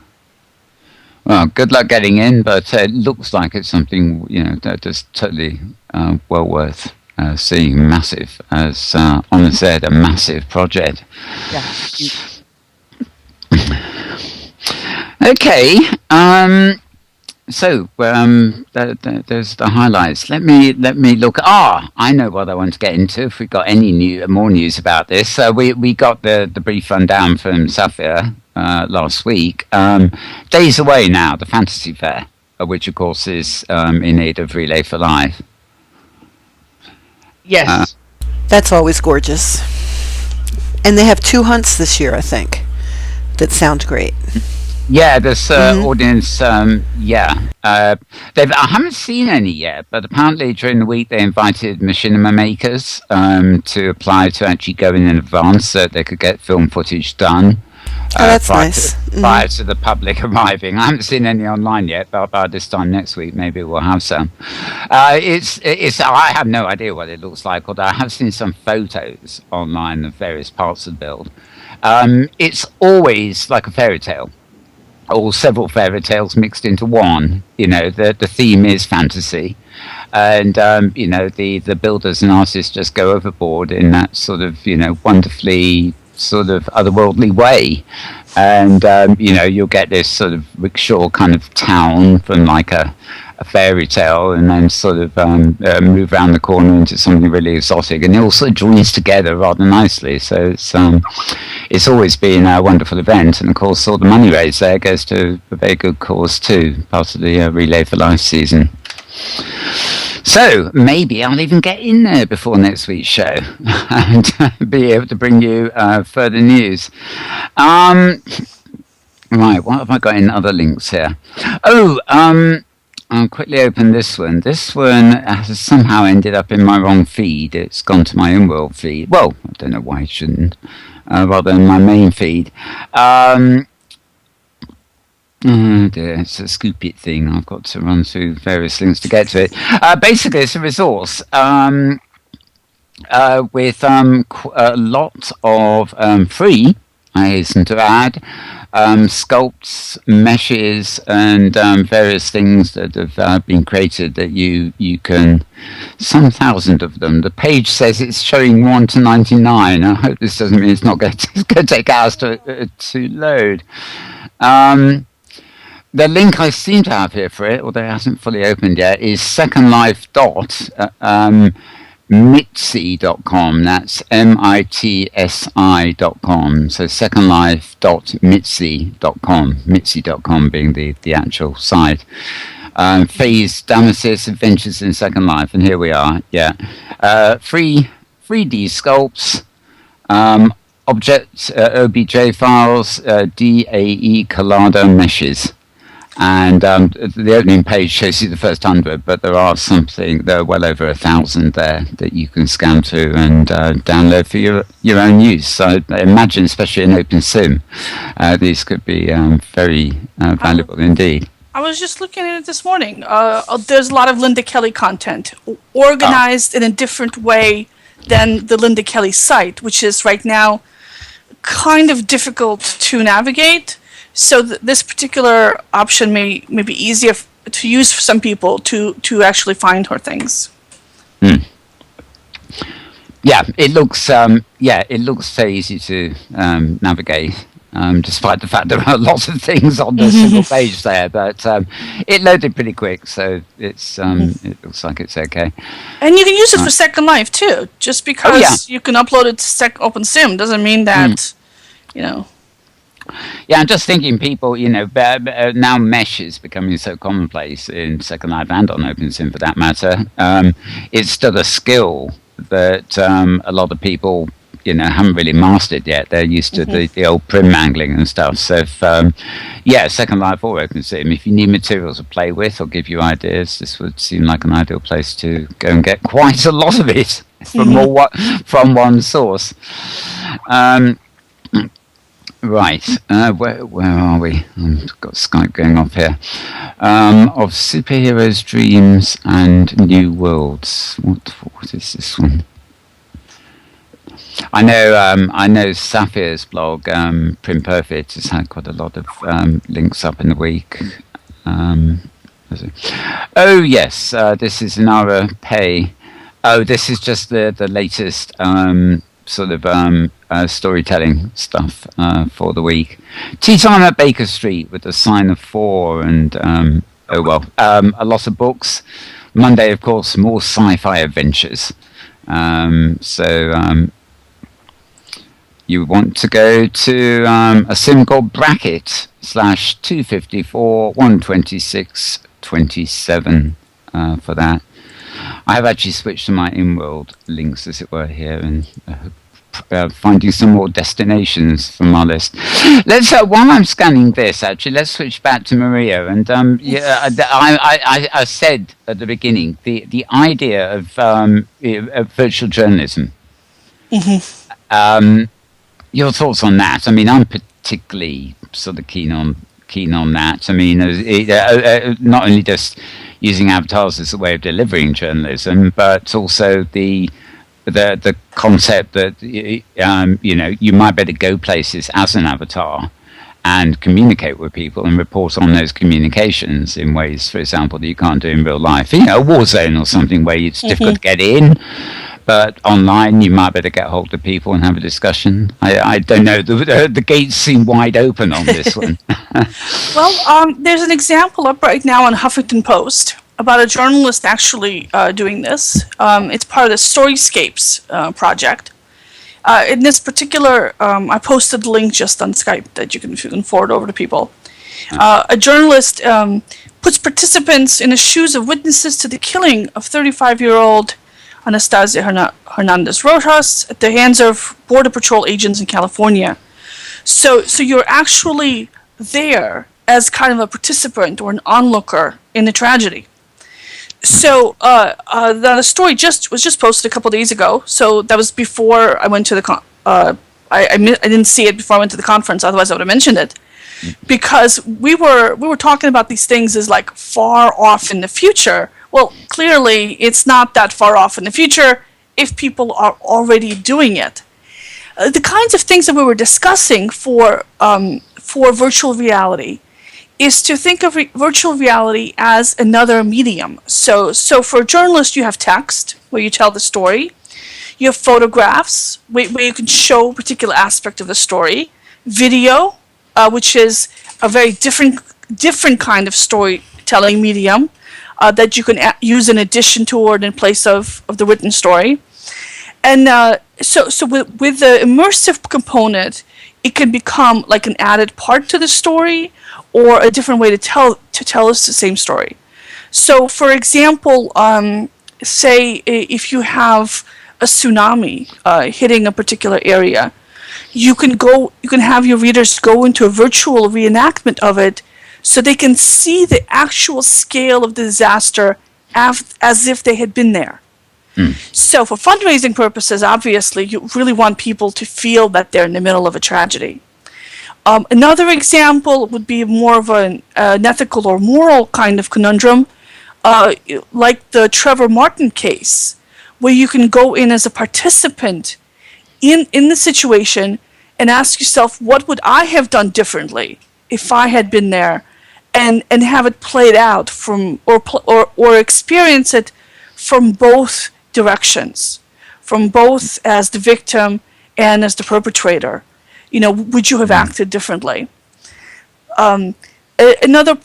Well, good luck getting in, but it looks like it's something that is totally well worth. Seeing massive, as Anna said, a massive project. Yeah. Okay. So there's the highlights. Let me look. I know what I want to get into. If we've got any more news about this, we got the brief rundown from Safia last week. Days away now, the Fantasy Fair, which of course is in aid of Relay for Life. Yes. That's always gorgeous. And they have 2 hunts this year, I think. That sound great. Yeah, this audience, I haven't seen any yet, but apparently during the week they invited machinima makers to apply to actually go in advance so that they could get film footage done. that's nice. Prior to the public arriving. I haven't seen any online yet, but by this time next week, maybe we'll have some. It's. I have no idea what it looks like, although I have seen some photos online of various parts of the build. It's always like a fairy tale, or several fairy tales mixed into one. The theme is fantasy, and the builders and artists just go overboard in that sort of wonderfully sort of otherworldly way, and you'll get this sort of rickshaw kind of town from like a fairy tale, and then sort of move around the corner into something really exotic, and it all sort of joins together rather nicely. So it's always been a wonderful event, and of course all the money raised there goes to a very good cause too, part of the Relay for Life season. So maybe I'll even get in there before next week's show and be able to bring you further news. Right, what have I got in other links here? I'll quickly open this one. This one has somehow ended up in my wrong feed. It's gone to my Inworld feed. Well, I don't know why it shouldn't. Rather than my main feed. Oh dear, it's a Scoop-It thing. I've got to run through various links to get to it. Basically, it's a resource with a lot of free, I hasten to add, sculpts, meshes, and various things that have been created that you can, some thousand of them. The page says it's showing 1 to 99. I hope this doesn't mean it's not going to take hours to load. The link I seem to have here for it, although it hasn't fully opened yet, is secondlife.mitsi.com. That's mitsi.com. So secondlife.mitsi.com. Mitsi.com being the actual site. Phase Damasis Adventures in Second Life, and here we are. Yeah, 3D sculpts, objects, OBJ files, DAE Collada meshes. And the opening page shows you the first 100, but there are well over 1,000 there that you can scan through and download for your own use. So I imagine, especially in OpenSim, these could be very valuable indeed. I was just looking at it this morning. There's a lot of Linda Kelly content, organized in a different way than the Linda Kelly site, which is right now kind of difficult to navigate. So this particular option may be easier to use for some people to actually find her things. Yeah, it looks so easy to navigate. Despite the fact there are lots of things on the single page there, but it loaded pretty quick, so it's it looks like it's okay. And you can use it for Second Life too. Just because you can upload it to OpenSim doesn't mean that Yeah, I'm just thinking people, now mesh is becoming so commonplace in Second Life and on OpenSim for that matter. It's still a skill that a lot of people, haven't really mastered yet. They're used to the old prim mangling and stuff. So if, Second Life or OpenSim, if you need materials to play with or give you ideas, this would seem like an ideal place to go and get quite a lot of it from one source. Right, where are we? I've got Skype going off here. Of superheroes, dreams, and new worlds. What is this one? I know Saphir's blog, Prim Perfect, has had quite a lot of links up in the week. Oh yes, this is Inara Pay. Oh, this is just the latest storytelling stuff for the week. Tea time at Baker Street with the sign of 4 and a lot of books. Monday, of course, more sci-fi adventures. You want to go to a sim called Bracket /254 126 27 for that. I have actually switched to my Inworld links, as it were, here, and finding some more destinations from our list. Let's while I'm scanning this, actually, let's switch back to Maria. And I said at the beginning the idea of virtual journalism. Your thoughts on that? I mean, I'm particularly sort of keen on that. I mean, not only just using avatars as a way of delivering journalism, but also the concept that you might better go places as an avatar and communicate with people and report on those communications in ways, for example, that you can't do in real life. A war zone or something where it's difficult to get in, but online you might better get hold of people and have a discussion. I don't know. The gates seem wide open on this one. Well, there's an example up right now on Huffington Post about a journalist actually doing this. It's part of the Storyscapes project. In this particular, I posted the link just on Skype that you can forward over to people. A journalist puts participants in the shoes of witnesses to the killing of 35-year-old Anastasia Hernandez Rojas at the hands of Border Patrol agents in California. So you're actually there as kind of a participant or an onlooker in the tragedy. So the story was just posted a couple days ago. So that was before I went to the I didn't see it before I went to the conference. Otherwise, I would have mentioned it, because we were talking about these things as like far off in the future. Well, clearly, it's not that far off in the future if people are already doing it. The kinds of things that we were discussing for virtual reality is to think of virtual reality as another medium. So for a journalist, you have text, where you tell the story. You have photographs, where you can show a particular aspect of the story. Video, which is a very different kind of storytelling medium that you can use in addition to or in place of the written story. And so with the immersive component, it can become like an added part to the story, or a different way to tell us the same story. So, for example, say if you have a tsunami hitting a particular area, you can have your readers go into a virtual reenactment of it, so they can see the actual scale of the disaster as if they had been there. So, for fundraising purposes, obviously, you really want people to feel that they're in the middle of a tragedy. Another example would be more of an ethical or moral kind of conundrum, like the Trevor Martin case, where you can go in as a participant in the situation and ask yourself, what would I have done differently if I had been there, and have it played out from or experience it from both directions, from both as the victim and as the perpetrator. Would you have acted differently? Another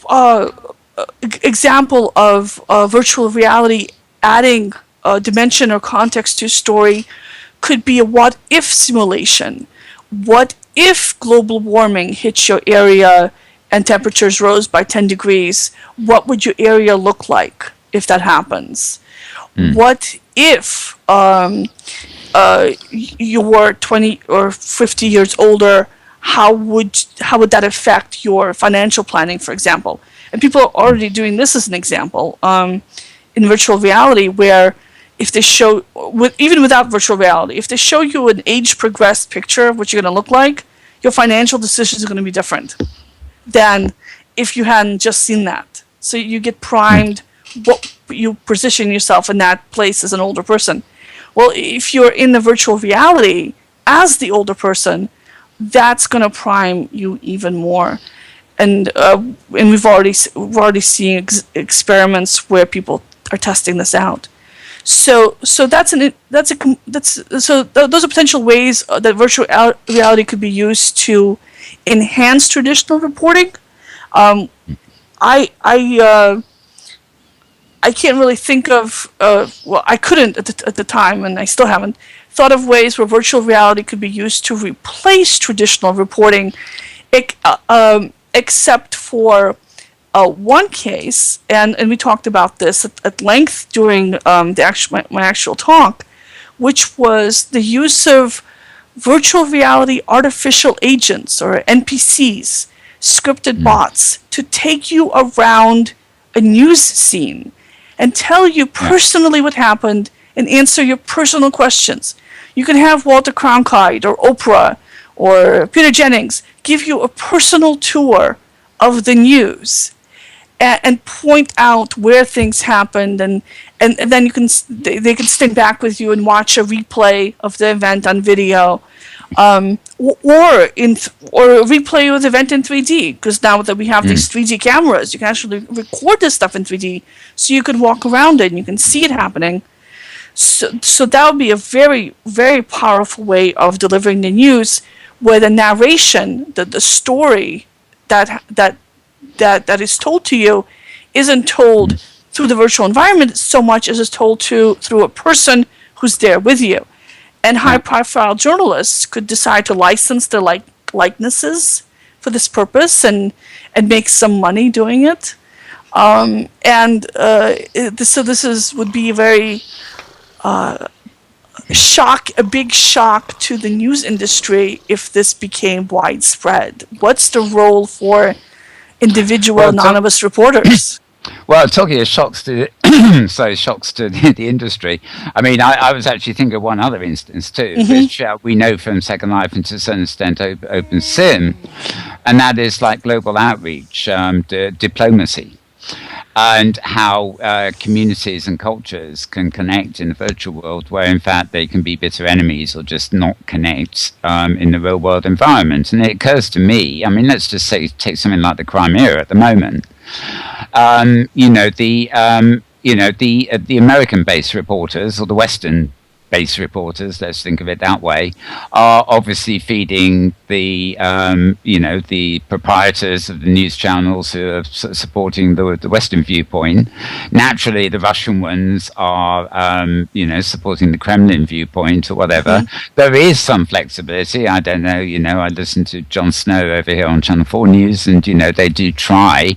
example of virtual reality adding dimension or context to a story could be a what-if simulation. What if global warming hit your area and temperatures rose by 10 degrees? What would your area look like if that happens? What if you were 20 or 50 years older? How would that affect your financial planning, for example? And people are already doing this as an example in virtual reality, where if they show, even without virtual reality, if they show you an age-progressed picture of what you're going to look like, your financial decisions are going to be different than if you hadn't just seen that. So you get primed. You position yourself in that place as an older person. Well, if you're in the virtual reality as the older person, that's going to prime you even more. And we've already seen experiments where people are testing this out. So those are potential ways that virtual reality could be used to enhance traditional reporting. I can't really think of, I couldn't at the time, and I still haven't, thought of ways where virtual reality could be used to replace traditional reporting, except for one case, and we talked about this at length during my actual talk, which was the use of virtual reality artificial agents, or NPCs, scripted bots, to take you around a news scene and tell you personally what happened and answer your personal questions. You can have Walter Cronkite or Oprah or Peter Jennings give you a personal tour of the news and point out where things happened, and then they can stand back with you and watch a replay of the event on video, or a replay of the event in 3D, because now that we have these 3D cameras, you can actually record this stuff in 3D, so you can walk around it and you can see it happening. So that would be a very, very powerful way of delivering the news, where the narration, the story that is told to you isn't told through the virtual environment so much as it's told through a person who's there with you. And high-profile journalists could decide to license their likenesses for this purpose and make some money doing it. So this would be a very a big shock to the news industry if this became widespread. What's the role for individual anonymous reporters? Well, talking of shocks to shocks to the industry. I mean, I was actually thinking of one other instance too, which we know from Second Life and to a certain extent OpenSim, and that is like global outreach, diplomacy, and how communities and cultures can connect in the virtual world, where in fact they can be bitter enemies or just not connect in the real world environment. And it occurs to me, I mean, let's just say take something like the Crimea at the moment. The American-based reporters or the Western-based reporters, let's think of it that way, are obviously feeding the proprietors of the news channels who are supporting the Western viewpoint. Naturally, the Russian ones are, supporting the Kremlin viewpoint or whatever. There is some flexibility. I don't know. I listen to Jon Snow over here on Channel 4 News, and they do try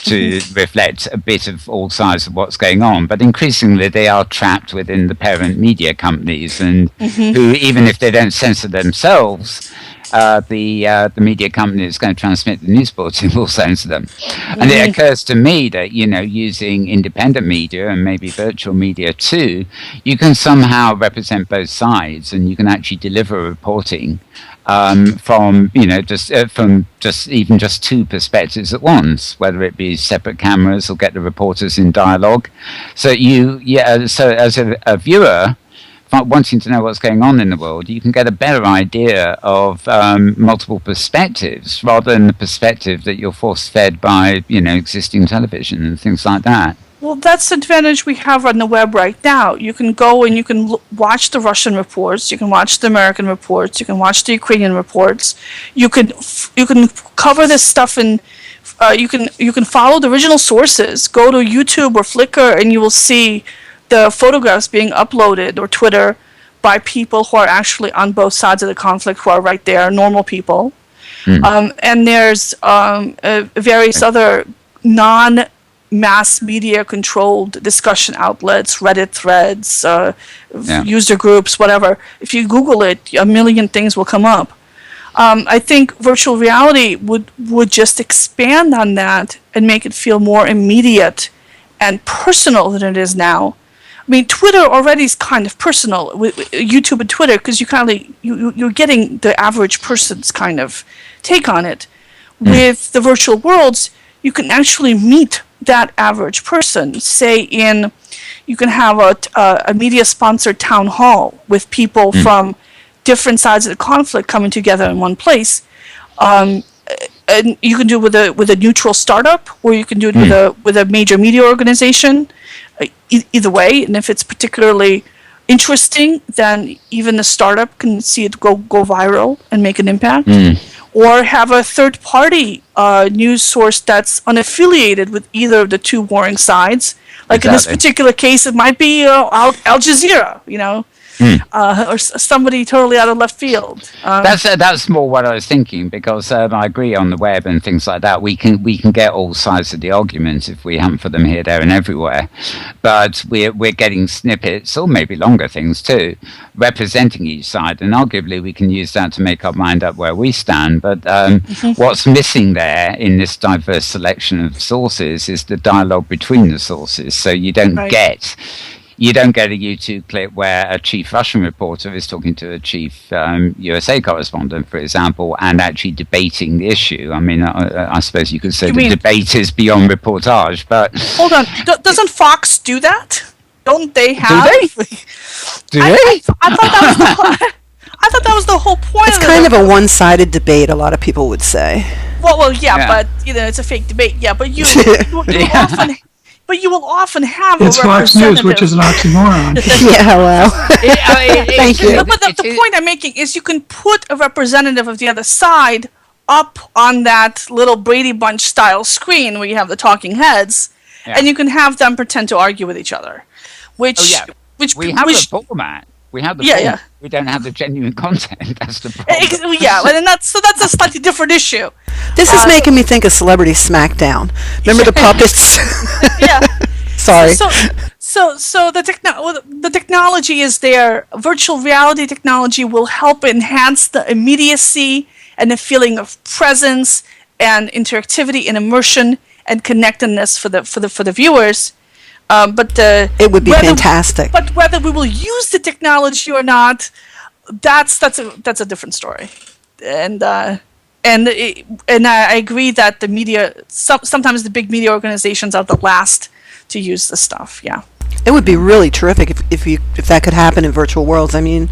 to reflect a bit of all sides of what's going on, but increasingly they are trapped within the parent media companies, and who, even if they don't censor themselves, the media company that's going to transmit the news bulletin will censor them. And it occurs to me that using independent media and maybe virtual media too, you can somehow represent both sides, and you can actually deliver reporting from just two perspectives at once, whether it be separate cameras or get the reporters in dialogue. So so as a viewer wanting to know what's going on in the world, you can get a better idea of multiple perspectives rather than the perspective that you're force-fed by existing television and things like that. Well, that's the advantage we have on the web right now. You can go and you can watch the Russian reports, you can watch the American reports, you can watch the Ukrainian reports. You can cover this stuff, and you can follow the original sources. Go to YouTube or Flickr, and you will see the photographs being uploaded, or Twitter, by people who are actually on both sides of the conflict, who are right there, normal people. And there's various other non-mass media controlled discussion outlets, Reddit threads, user groups, whatever. If you Google it, a million things will come up. I think virtual reality would just expand on that and make it feel more immediate and personal than it is now. I mean, Twitter already is kind of personal with YouTube and Twitter, because you're getting the average person's kind of take on it. With the virtual worlds, you can actually meet that average person. Say you can have a media-sponsored town hall with people from different sides of the conflict coming together in one place. And you can do it with a neutral startup, or you can do it with a major media organization. Either way, and if it's particularly interesting, then even the startup can see it go viral and make an impact. Or have a third-party news source that's unaffiliated with either of the two warring sides. Like in this particular case, it might be Al Jazeera, or somebody totally out of left field. That's more what I was thinking, because I agree on the web and things like that. We can get all sides of the argument if we hunt for them here, there, and everywhere. But we're getting snippets, or maybe longer things too, representing each side, and arguably we can use that to make our mind up where we stand. But what's missing there in this diverse selection of sources is the dialogue between the sources. So you don't get you don't get a YouTube clip where a chief Russian reporter is talking to a chief USA correspondent, for example, and actually debating the issue. I mean, I suppose you could say the debate is beyond reportage, but... Hold on. Doesn't Fox do that? Don't they have... Do they? Do they? I thought that was the whole... I thought that was the whole point. It's kind of a one-sided debate, a lot of people would say. Well, yeah, but it's a fake debate. Yeah, but you will often have it's a Fox News, which is an oxymoron. Yeah, well, thank you. But the point I'm making is you can put a representative of the other side up on that little Brady Bunch style screen where you have the talking heads, and you can have them pretend to argue with each other. Which we have the format. We have the format. We don't have the genuine content. That's the problem. Yeah, and that's a slightly different issue. This is making me think of Celebrity Smackdown. Remember the puppets? Yeah. Sorry. So the technology is there. Virtual reality technology will help enhance the immediacy and the feeling of presence and interactivity and immersion and connectedness for the viewers. It would be fantastic. But whether we will use the technology or not, that's a different story. And I agree that the media, sometimes the big media organizations are the last to use this stuff. Yeah. It would be really terrific if that could happen in virtual worlds. I mean,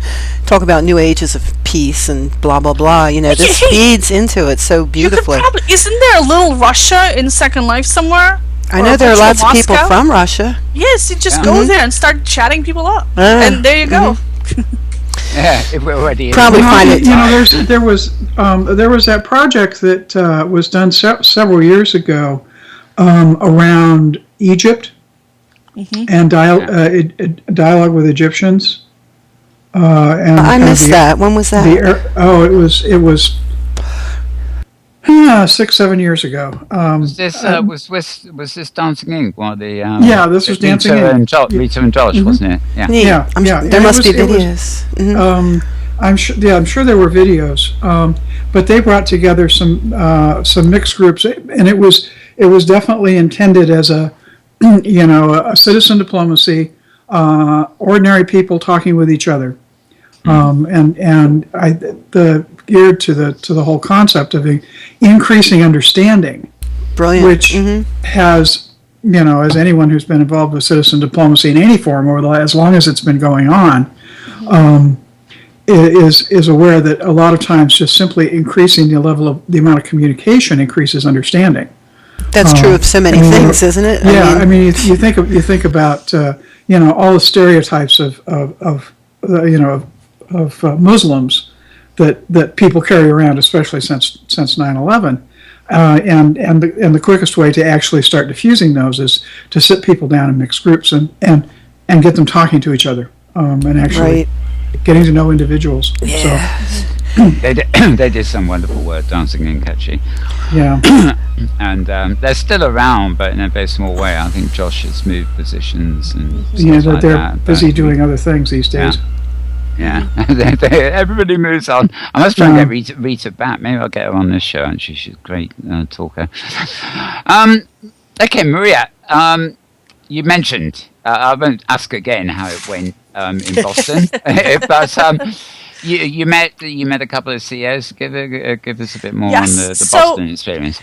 talk about new ages of peace and blah blah blah. This feeds into it so beautifully. Isn't there a little Russia in Second Life somewhere? I know there are lots of people from Russia. Yes, you just go there and start chatting people up, and there you go. Yeah, if we're already probably find it. There was that project that was done several years ago around Egypt and dialogue with Egyptians. And I missed that. When was that? It was 6-7 years ago. Was this Dancing Ink? One of the this was Dancing Ink. Rita and Josh, wasn't it? Yeah. There must be videos. I'm sure there were videos, but they brought together some mixed groups, and it was definitely intended as a a citizen diplomacy, ordinary people talking with each other, geared to the whole concept of increasing understanding. Brilliant. Which has, as anyone who's been involved with citizen diplomacy in any form as long as it's been going on, is aware that a lot of times just simply increasing the amount of communication increases understanding. That's true of so many things, isn't it? Yeah, you think about all the stereotypes of Muslims that people carry around, especially since 9/11, and the quickest way to actually start diffusing those is to sit people down in mixed groups and get them talking to each other and actually getting to know individuals. Yeah. So, they did some wonderful work, Dancing Ink, actually. Yeah. And they're still around, but in a very small way. I think Josh has moved positions and they're busy doing other things these days. Yeah, everybody moves on. I must try and get Rita back. Maybe I'll get her on this show, and she's a great talker. Okay, Maria, you mentioned, I won't ask again how it went in Boston, but you met a couple of CEOs. Give us a bit more on the Boston experience.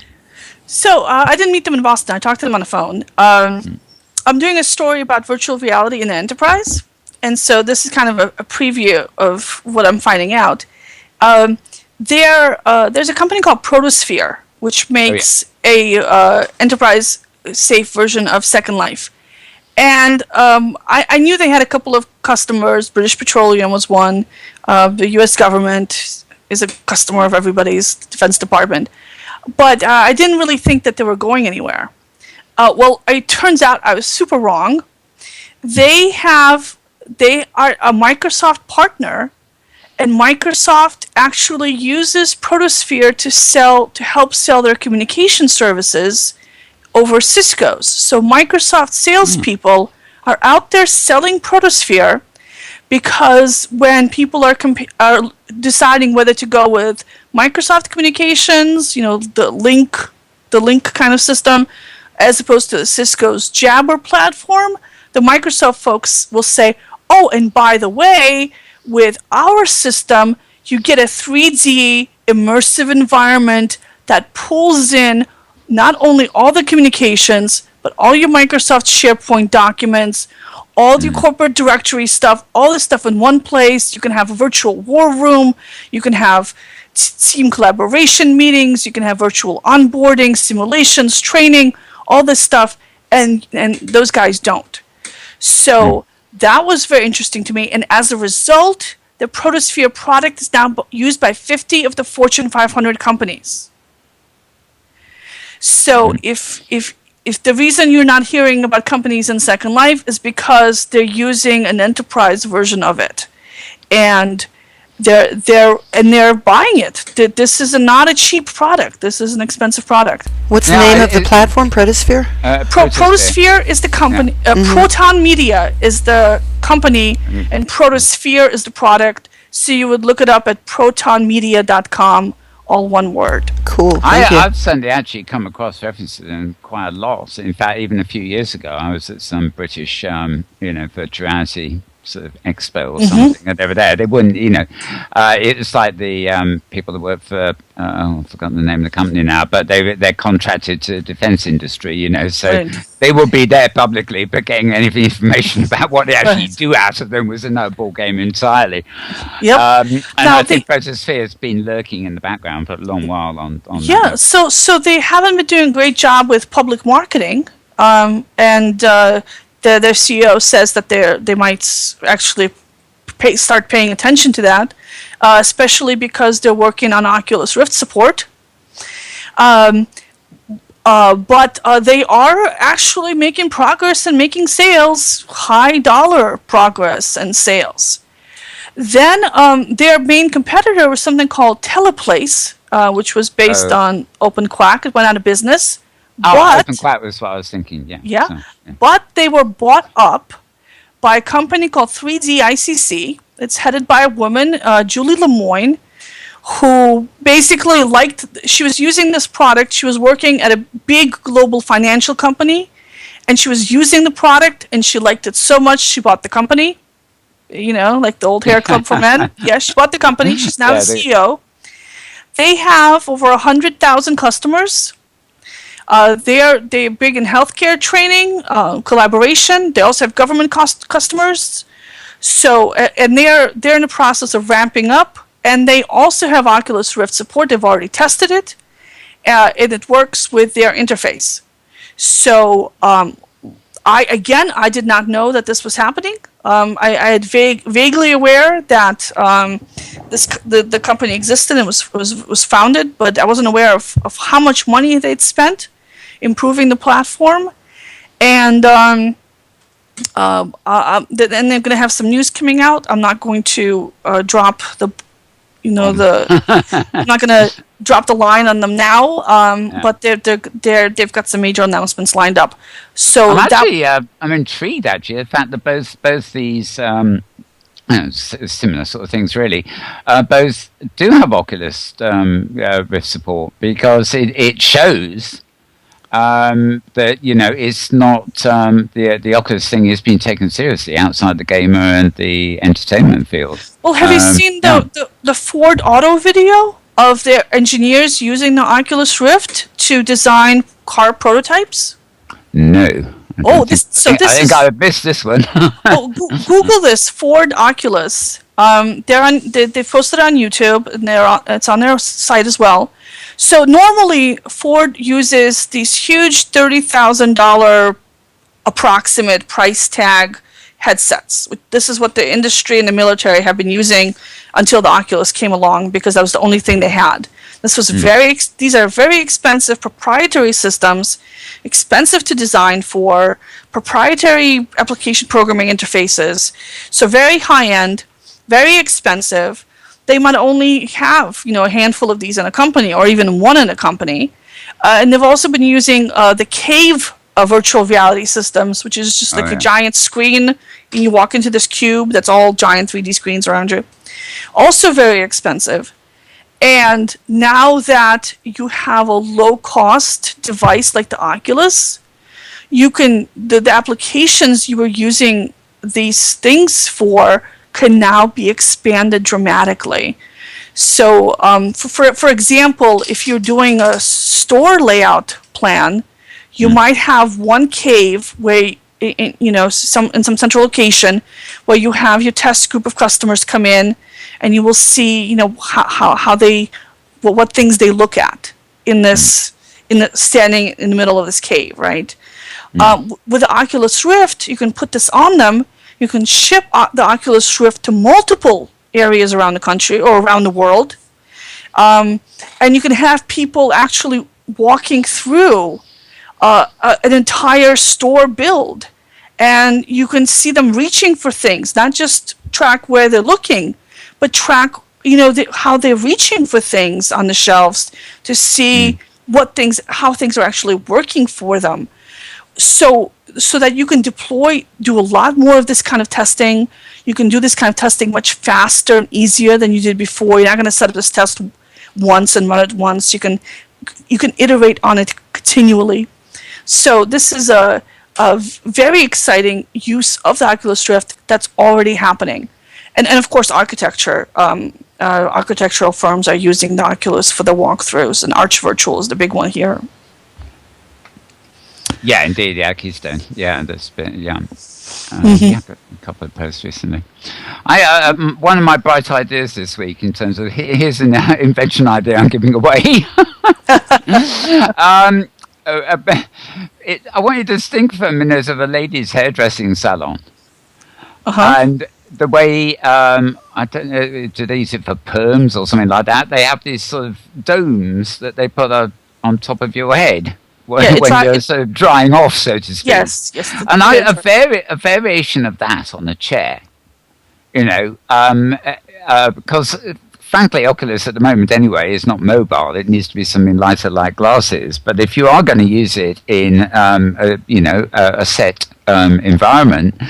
So I didn't meet them in Boston. I talked to them on the phone. I'm doing a story about virtual reality in the enterprise. And so this is kind of a preview of what I'm finding out. There's a company called Protosphere, which makes a enterprise-safe version of Second Life. And I knew they had a couple of customers. British Petroleum was one. The U.S. government is a customer of everybody's Defense Department. But I didn't really think that they were going anywhere. Well, it turns out I was super wrong. They are a Microsoft partner, and Microsoft actually uses Protosphere to help sell their communication services over Cisco's. So Microsoft salespeople are out there selling Protosphere because when people are deciding whether to go with Microsoft Communications, the link kind of system, as opposed to Cisco's Jabber platform, the Microsoft folks will say, oh, and by the way, with our system, you get a 3D immersive environment that pulls in not only all the communications, but all your Microsoft SharePoint documents, all your corporate directory stuff, all this stuff in one place. You can have a virtual war room. You can have team collaboration meetings. You can have virtual onboarding, simulations, training, all this stuff. And those guys don't. So that was very interesting to me. And as a result, the Protosphere product is now used by 50 of the Fortune 500 companies. So if the reason you're not hearing about companies in Second Life is because they're using an enterprise version of it, and they're buying it. This is not a cheap product. This is an expensive product. What's the name of the platform? Protosphere? Protosphere is the company. Proton Media is the company, and Protosphere is the product. So you would look it up at protonmedia.com. All one word. Cool. I've certainly actually come across references to them quite a lot. In fact, even a few years ago, I was at some British, virtuality sort of expo or something, and they were there. They wouldn't, it was like the people that work for, I've forgotten the name of the company now, but they're contracted to the defense industry, so they will be there publicly, but getting any information about what they actually do out of them was another ball game entirely. Yep. And I think Protosphere has been lurking in the background for a long while on that. So they haven't been doing a great job with public marketing, and their CEO says that they might actually start paying attention to that, especially because they're working on Oculus Rift support. But they are actually making progress and making sales, high dollar progress and sales. Then their main competitor was something called Teleplace, which was based on OpenQuack. It went out of business. OpenQuack was what I was thinking, yeah. Yeah, So, but they were bought up by a company called 3D ICC. It's headed by a woman, Julie Lemoyne, who basically she was using this product. She was working at a big global financial company, and she was using the product, and she liked it so much she bought the company. Like the old hair club for men. Yeah, she bought the company. She's now the CEO. They have over 100,000 customers. They're big in healthcare training, collaboration. They also have government customers. So, and they're in the process of ramping up. And they also have Oculus Rift support. They've already tested it, and it works with their interface. So, I did not know that this was happening. I had vaguely aware that the company existed and was founded, but I wasn't aware of how much money they'd spent improving the platform. And then they're going to have some news coming out. I'm not going to drop I'm not going to drop the line on them now. But they've got some major announcements lined up. So I'm intrigued actually the fact that both these similar sort of things really both do have Oculus Rift support, because it shows that it's not the Oculus thing is being taken seriously outside the gamer and the entertainment field. Well, have you seen the Ford Auto video of their engineers using the Oculus Rift to design car prototypes? No. I think I missed this one. Google this, Ford Oculus. They posted it on YouTube, and it's on their site as well. So normally Ford uses these huge $30,000 approximate price tag headsets. This is what the industry and the military have been using until the Oculus came along, because that was the only thing they had. This was these are very expensive proprietary systems, expensive to design for, proprietary application programming interfaces. So very high end, very expensive. They might only have, a handful of these in a company, or even one in a company. And they've also been using the Cave virtual reality systems, which is just a giant screen, and you walk into this cube that's all giant 3D screens around you. Also very expensive. And now that you have a low-cost device like the Oculus, you can the applications you were using these things for can now be expanded dramatically. So, for example, if you're doing a store layout plan, you might have one cave where in some central location where you have your test group of customers come in, and you will see how they what things they look at in the standing in the middle of this cave, right? With the Oculus Rift, you can put this on them. You can ship the Oculus Rift to multiple areas around the country or around the world, and you can have people actually walking through an entire store build, and you can see them reaching for things, not just track where they're looking, but track how they're reaching for things on the shelves to see how things are actually working for them. So that you can do a lot more of this kind of testing. You can do this kind of testing much faster and easier than you did before. You're not going to set up this test once and run it once. You can iterate on it continually. So this is a very exciting use of the Oculus Rift that's already happening. And of course, architectural firms are using the Oculus for the walkthroughs, and Arch Virtual is the big one here. Yeah, indeed, yeah, Keystone. Yeah, there's been, yeah. Yeah, got a couple of posts recently. One of my bright ideas this week in terms of here's an invention idea I'm giving away. I want you to think for a minute of a ladies' hairdressing salon. And the way, I don't know, do they use it for perms or something like that? They have these sort of domes that they put on top of your head. When you're sort of drying off, so to speak. Yes. And a variation of that on a chair, because frankly, Oculus at the moment anyway is not mobile. It needs to be something lighter like glasses. But if you are going to use it in, a set environment,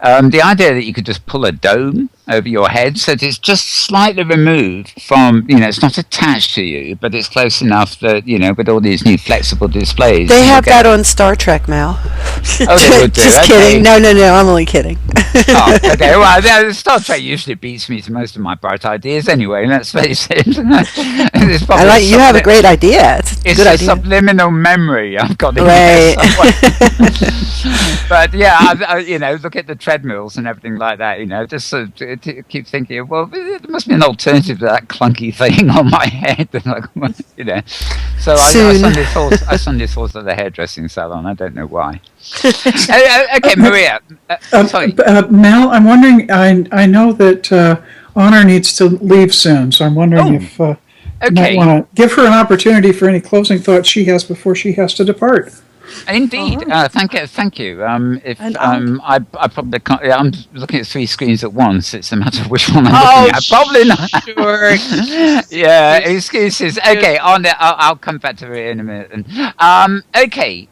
the idea that you could just pull a dome over your head so that it's just slightly removed from, it's not attached to you, but it's close enough that, with all these new flexible displays. They have that on Star Trek, Mal. Oh, they would do. Just kidding. No, I'm only kidding. Oh, okay. Well, Star Trek usually beats me to most of my bright ideas anyway, let's face it. You have a great idea. It's a good idea. Subliminal memory I've got in there somewhere. But yeah, look at the treadmills and everything like that, just sort of keep thinking, well, there must be an alternative to that clunky thing on my head. So I suddenly thought of the hairdressing salon. I don't know why. Okay, Maria. Sorry. Mal, I'm wondering, I know that Honor needs to leave soon, so I'm wondering if you might want to give her an opportunity for any closing thoughts she has before she has to depart. Indeed, thank you. I probably can't. I'm looking at 3 screens at once. It's a matter of which one I'm looking at. Probably not. Sure. Yeah, excuses. Okay, I'll come back to it in a minute. Okay.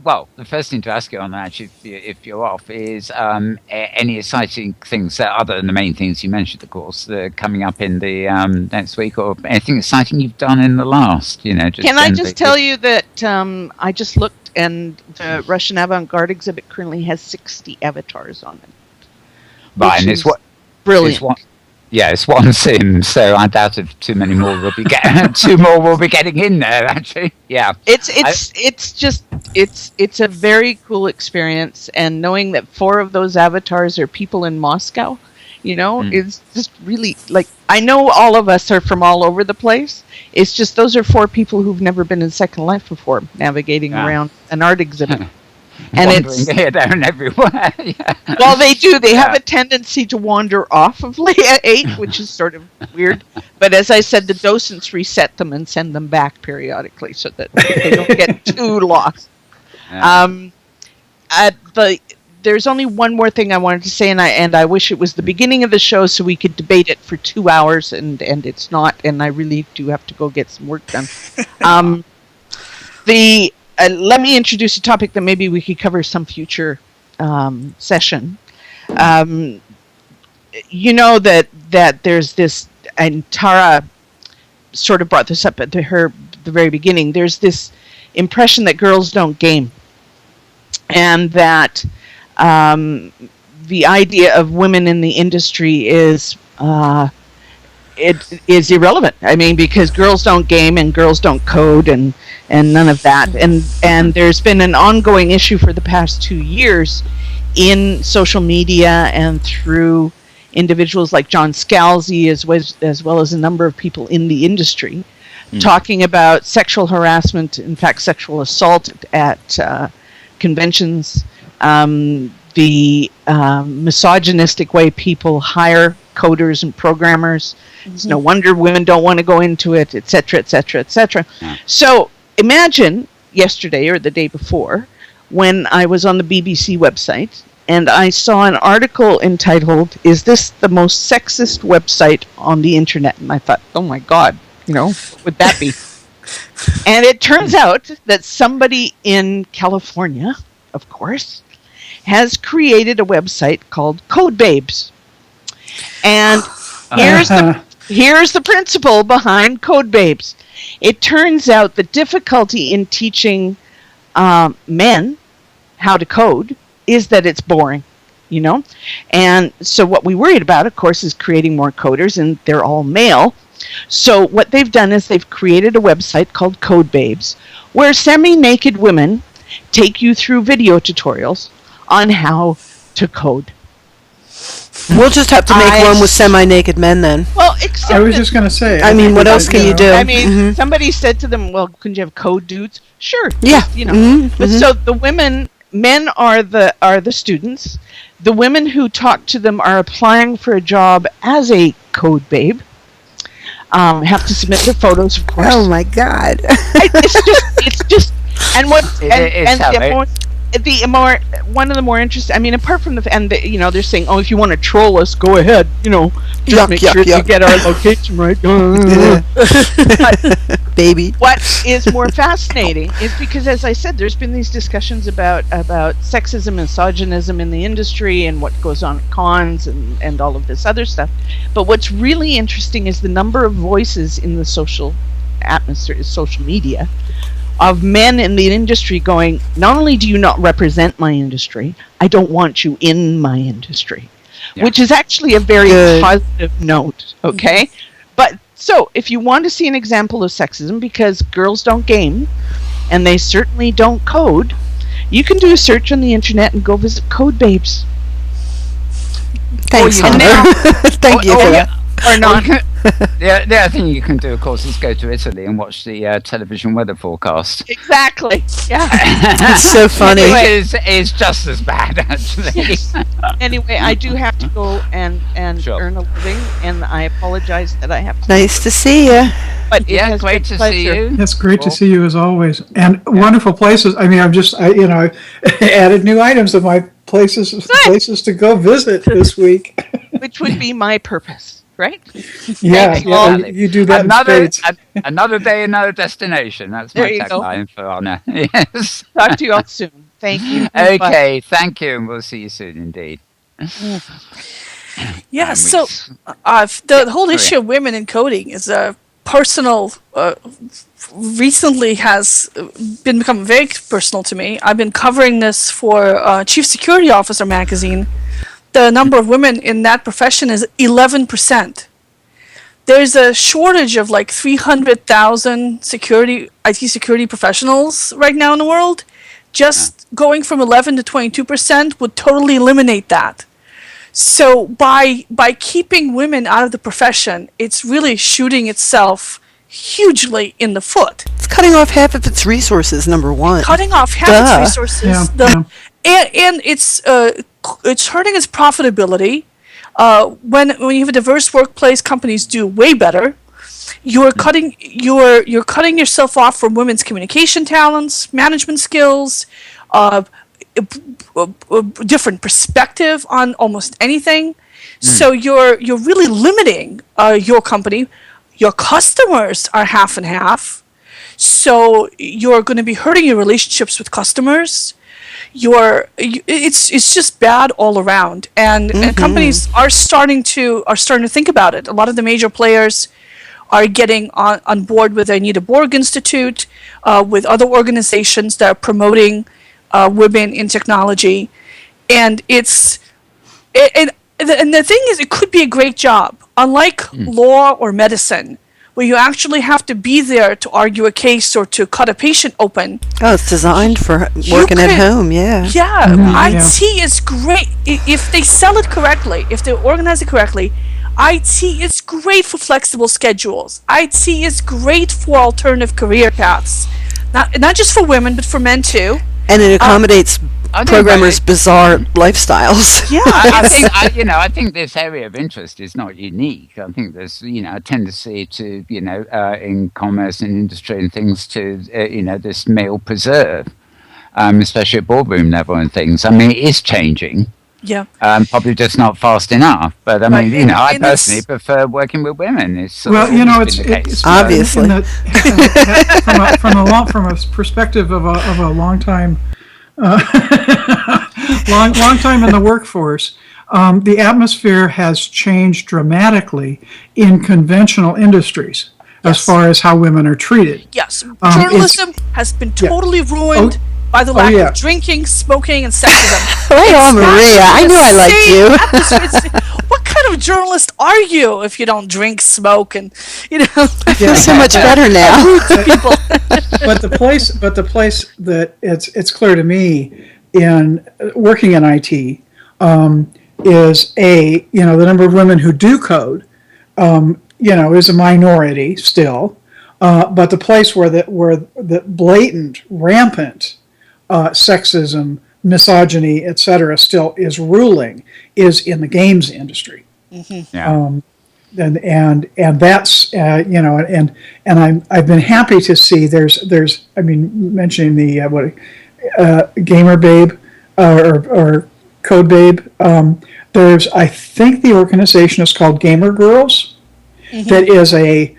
Well, the first thing to ask you on that, actually, if you're off, is any exciting things other than the main things you mentioned, of course, coming up in the next week, or anything exciting you've done in the last? Can I just tell you that I just looked, and the Russian Avant-Garde exhibit currently has 60 avatars on it. Right, and it's brilliant. It's one sim, so I doubt if too many more will be two more will be getting in there. Actually, yeah. It's a very cool experience, and knowing that 4 of those avatars are people in Moscow, it's just really I know all of us are from all over the place. It's just those are 4 people who've never been in Second Life before, navigating around an art exhibit. And it's here, there, and everywhere. Yeah. Well, they do. They have a tendency to wander off of Layer 8, which is sort of weird. But as I said, the docents reset them and send them back periodically so that they don't get too lost. Yeah. There's only one more thing I wanted to say, and I wish it was the beginning of the show so we could debate it for 2 hours, and it's not, and I really do have to go get some work done. Let me introduce a topic that maybe we could cover some future session. That there's this, and Tara sort of brought this up at the very beginning. There's this impression that girls don't game, and that the idea of women in the industry is it is irrelevant. I mean, because girls don't game and girls don't code and none of that. And there's been an ongoing issue for the past 2 years in social media and through individuals like John Scalzi, as well as a number of people in the industry, talking about sexual harassment, in fact, sexual assault at conventions, the misogynistic way people hire coders and programmers. It's no wonder women don't want to go into it, etc., etc., etc. So imagine yesterday or the day before when I was on the BBC website and I saw an article entitled, "Is this the most sexist website on the internet?" And I thought, oh my God, what would that be? And it turns out that somebody in California, of course, has created a website called Code Babes. And here's the principle behind Code Babes. It turns out the difficulty in teaching men how to code is that it's boring, And so what we worried about, of course, is creating more coders, and they're all male. So what they've done is they've created a website called Code Babes, where semi-naked women take you through video tutorials on how to code. We'll just have to make one with semi-naked men then. Well, I was just going to say. I mean, what else can you do? I mean, somebody said to them, "Well, couldn't you have code dudes?" Sure. Yeah. But so the men are the students. The women who talk to them are applying for a job as a code babe. Have to submit their photos, of course. Oh my God! It's just, and what one of the more interesting. I mean, apart from they're saying, "Oh, if you want to troll us, go ahead. Just make sure you get our location right." Baby. What is more fascinating is because, as I said, there's been these discussions about sexism and misogynism in the industry and what goes on at cons and all of this other stuff. But what's really interesting is the number of voices in the social atmosphere, social media, of men in the industry going, not only do you not represent my industry, I don't want you in my industry, which is actually a very positive note, okay? But so if you want to see an example of sexism, because girls don't game and they certainly don't code, you can do a search on the internet and go visit Code Babes. Thanks, thank you for that. Or not. The other thing you can do, of course, is go to Italy and watch the television weather forecast. Exactly. Yeah. It's so funny. It's just as bad, actually. Yes. Anyway, I do have to go and earn a living, and I apologize that I have to. Nice to see you. But yeah, great to see you. It's great to see you as always, and wonderful places. I mean, I added new items of my places to go visit this week. Which would be my purpose. Right? Yeah, you do that. Another day, another destination. That's my tagline for Honor. Yes. Talk to you all soon. Thank you. Okay, thank you, and we'll see you soon indeed. Yeah, so the whole issue of women in coding is a personal, recently has become very personal to me. I've been covering this for Chief Security Officer magazine. The number of women in that profession is 11%. There's a shortage of like 300,000 IT security professionals right now in the world. Just going from 11 to 22% would totally eliminate that. So by keeping women out of the profession, it's really shooting itself hugely in the foot. It's cutting off half of its resources, number one. Cutting off half its resources. And it's hurting its profitability. When you have a diverse workplace, companies do way better. You're cutting yourself off from women's communication talents, management skills, different perspective on almost anything. So you're really limiting your company. Your customers are half and half. So you're going to be hurting your relationships with customers. It's just bad all around, and companies are starting to think about it. A lot of the major players are getting on board with the Anita Borg Institute, with other organizations that are promoting women in technology. And and the thing is, it could be a great job. Unlike law or medicine, where you actually have to be there to argue a case or to cut a patient open. Oh, it's designed for working at home, yeah. Yeah, IT is great. If they sell it correctly, if they organize it correctly, IT is great for flexible schedules. IT is great for alternative career paths. Not just for women, but for men too. And it accommodates programmers' bizarre lifestyles. Yeah, I think this area of interest is not unique. I think there's a tendency to in commerce and industry and things to this male preserve, especially at boardroom level and things. I mean, it is changing. Yeah. Probably just not fast enough. But I mean, I personally prefer working with women. It's it's obviously from a perspective of a long time in the workforce. The atmosphere has changed dramatically in conventional industries as far as how women are treated. Yes, journalism has been totally ruined by the lack of drinking, smoking, and sexism. Maria, I knew I liked you. What kind of journalist are you if you don't drink, smoke, and I feel so much better now. But the place that it's clear to me in working in IT is the number of women who do code is a minority still, but the place where the blatant, rampant sexism, misogyny, etc., still is ruling is in the games industry. Mm-hmm. Yeah. And that's I've been happy to see there's mentioning the Gamer Babe or Code Babe. There's, I think the organization is called Gamer Girls. Mm-hmm. That is a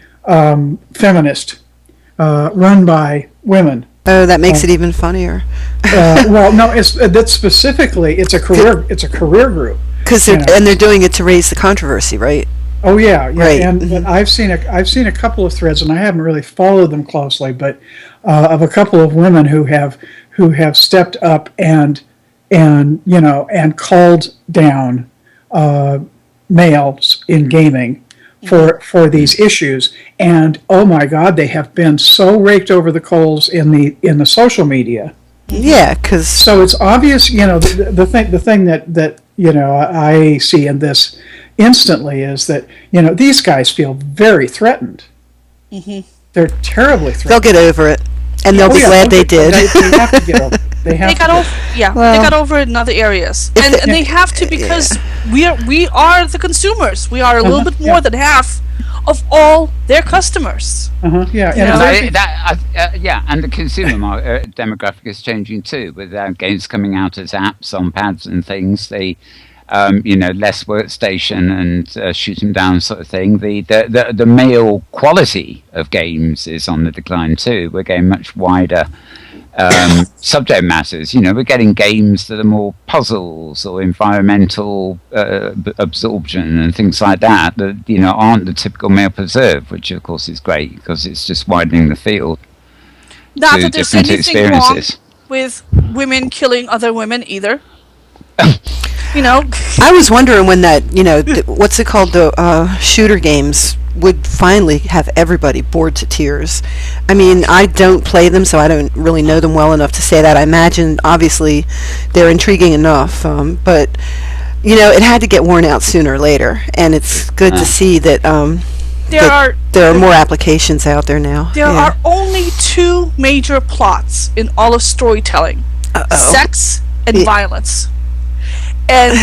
feminist run by women. Oh, that makes it even funnier. Well, no, that's specifically it's a career group. And they're doing it to raise the controversy, right? Oh yeah. Right. And I've seen a couple of threads, and I haven't really followed them closely, but of a couple of women who have stepped up and called down males in gaming for these issues, and oh my God, they have been so raked over the coals in the social media. Yeah, because so it's obvious. The thing that I see in this instantly is that these guys feel very threatened. Mm-hmm. They're terribly threatened. They'll get over it, and they'll be glad they did. They have to get over it. They got over it in other areas, and they have to, because we are the consumers. We are a little bit more than half of all their customers. Yeah, and the consumer demographic is changing too, with games coming out as apps on pads and things. They, less workstation and shoot 'em down sort of thing. The male quality of games is on the decline too. We're getting much wider subject matters. We're getting games that are more puzzles or environmental absorption and things like that aren't the typical male preserve, which of course is great because it's just widening the field. Not that there's anything wrong with women killing other women either. I was wondering when that, what's it called, the shooter games would finally have everybody bored to tears. I mean, I don't play them, so I don't really know them well enough to say that. I imagine, obviously, they're intriguing enough, but, it had to get worn out sooner or later, and it's good to see that there are more applications out there now. There are only two major plots in all of storytelling: sex and violence. And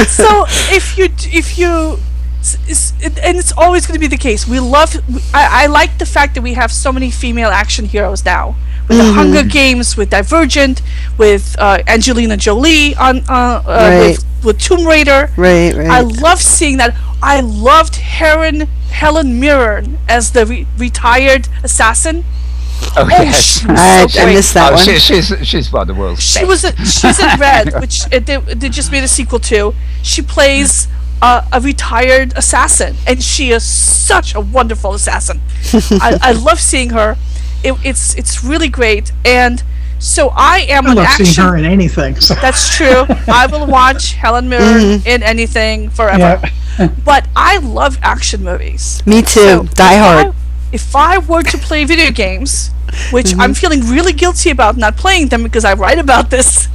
so if you and it's always going to be the case. I like the fact that we have so many female action heroes now, with the Hunger Games, with Divergent, with Angelina Jolie on with Tomb Raider. Right. I love seeing that. I loved Helen Mirren as the retired assassin. Oh yes, I missed that one. She's one of the world's best. She's in Red, which they just made a sequel to. She plays a retired assassin, and she is such a wonderful assassin. I love seeing her. It's really great, and so I am I an love action. seeing her in anything. So. That's true. I will watch Helen Mirren in anything forever. Yeah. But I love action movies. Me too. So Die Hard. If I were to play video games, which I'm feeling really guilty about not playing them because I write about this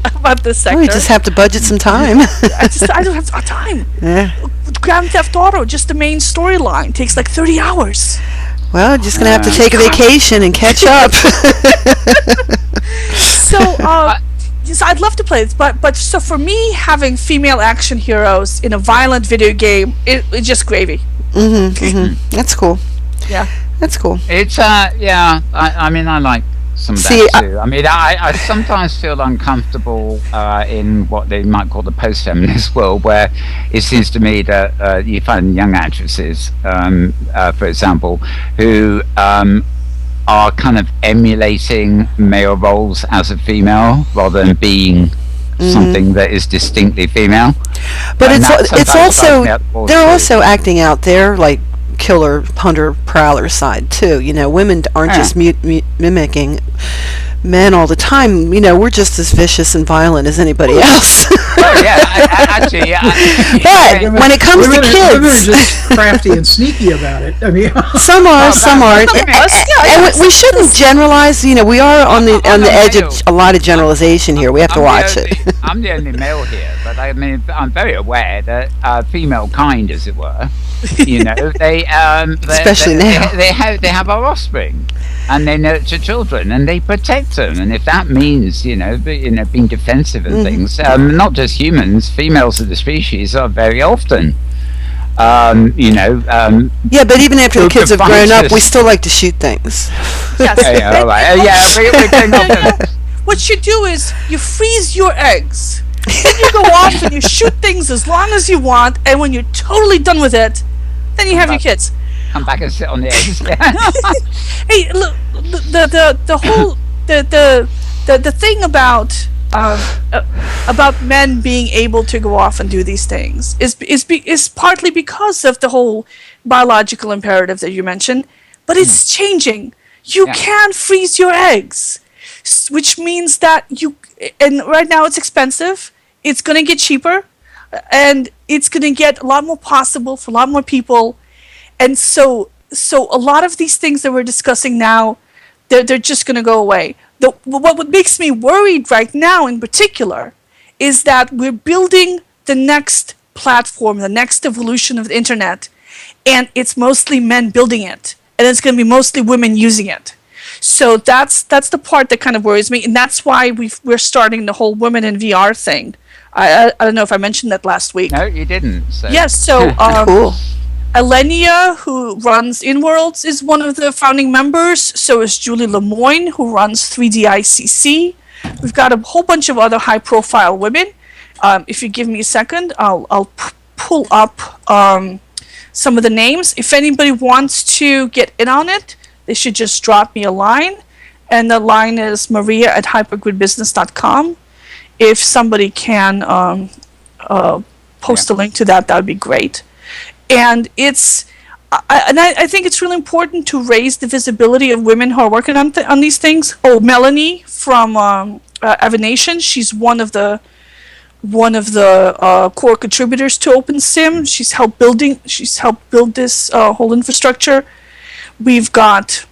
sector. Oh, you just have to budget some time. I don't have time. Yeah. Grand Theft Auto, just the main storyline, takes like 30 hours. Well, just gonna have to take a vacation and catch up. So, yes, I'd love to play this, but so for me, having female action heroes in a violent video game, it's just gravy. That's cool. Yeah. That's cool. It's yeah. I mean, I like some of See, that too. I mean, I sometimes feel uncomfortable in what they might call the post-feminist world, where it seems to me that you find young actresses, for example, who are kind of emulating male roles as a female rather than being something that is distinctly female. But And that it's sometimes also drives me up the wall they're too. also acting out their like killer, hunter, prowler side too. You know, women aren't just mimicking men all the time. You know, we're just as vicious and violent as anybody else. Oh, yeah, actually, yeah. But when it comes to Women are kids, just crafty and sneaky about it. I mean, some are, some aren't. And we shouldn't generalize. You know, we are on the edge of a lot of generalization here. We have to watch it. I'm the only male here, but I mean, I'm very aware that female kind, as it were, you know, they Especially now. they have our offspring, and they nurture children, and they protect them. And if that means, you know, being defensive and things, not just humans, females of the species are very often, you know. Yeah, but even after the kids have grown up, devices. we still like to shoot things. Yes. Yeah, all right. We're getting off the- What you do is you freeze your eggs. Then you go off and you shoot things as long as you want, and when you're totally done with it, then you have your kids. come back and sit on the eggs. Hey, look, the whole the thing about men being able to go off and do these things is partly because of the whole biological imperative that you mentioned, but it's changing. You can freeze your eggs, which means that and right now it's expensive. It's going to get cheaper, and it's going to get a lot more possible for a lot more people. And so a lot of these things that we're discussing now, they're just going to go away. What makes me worried right now in particular is that we're building the next platform, the next evolution of the internet, and it's mostly men building it, and it's going to be mostly women using it. So that's the part that kind of worries me, and that's why we're starting the whole women in VR thing. I don't know if I mentioned that last week. No, you didn't. So. Yes, so Cool. Alenia, who runs Inworld, is one of the founding members. So is Julie Lemoyne, who runs 3DICC. We've got a whole bunch of other high-profile women. If you give me a second, I'll pull up some of the names. If anybody wants to get in on it, they should just drop me a line. And the line is maria@hypergridbusiness.com. If somebody can post a link to that, that would be great. And I think it's really important to raise the visibility of women who are working on these things. Oh, Melanie from Avanation, she's one of the core contributors to OpenSim. She's helped build this whole infrastructure. We've got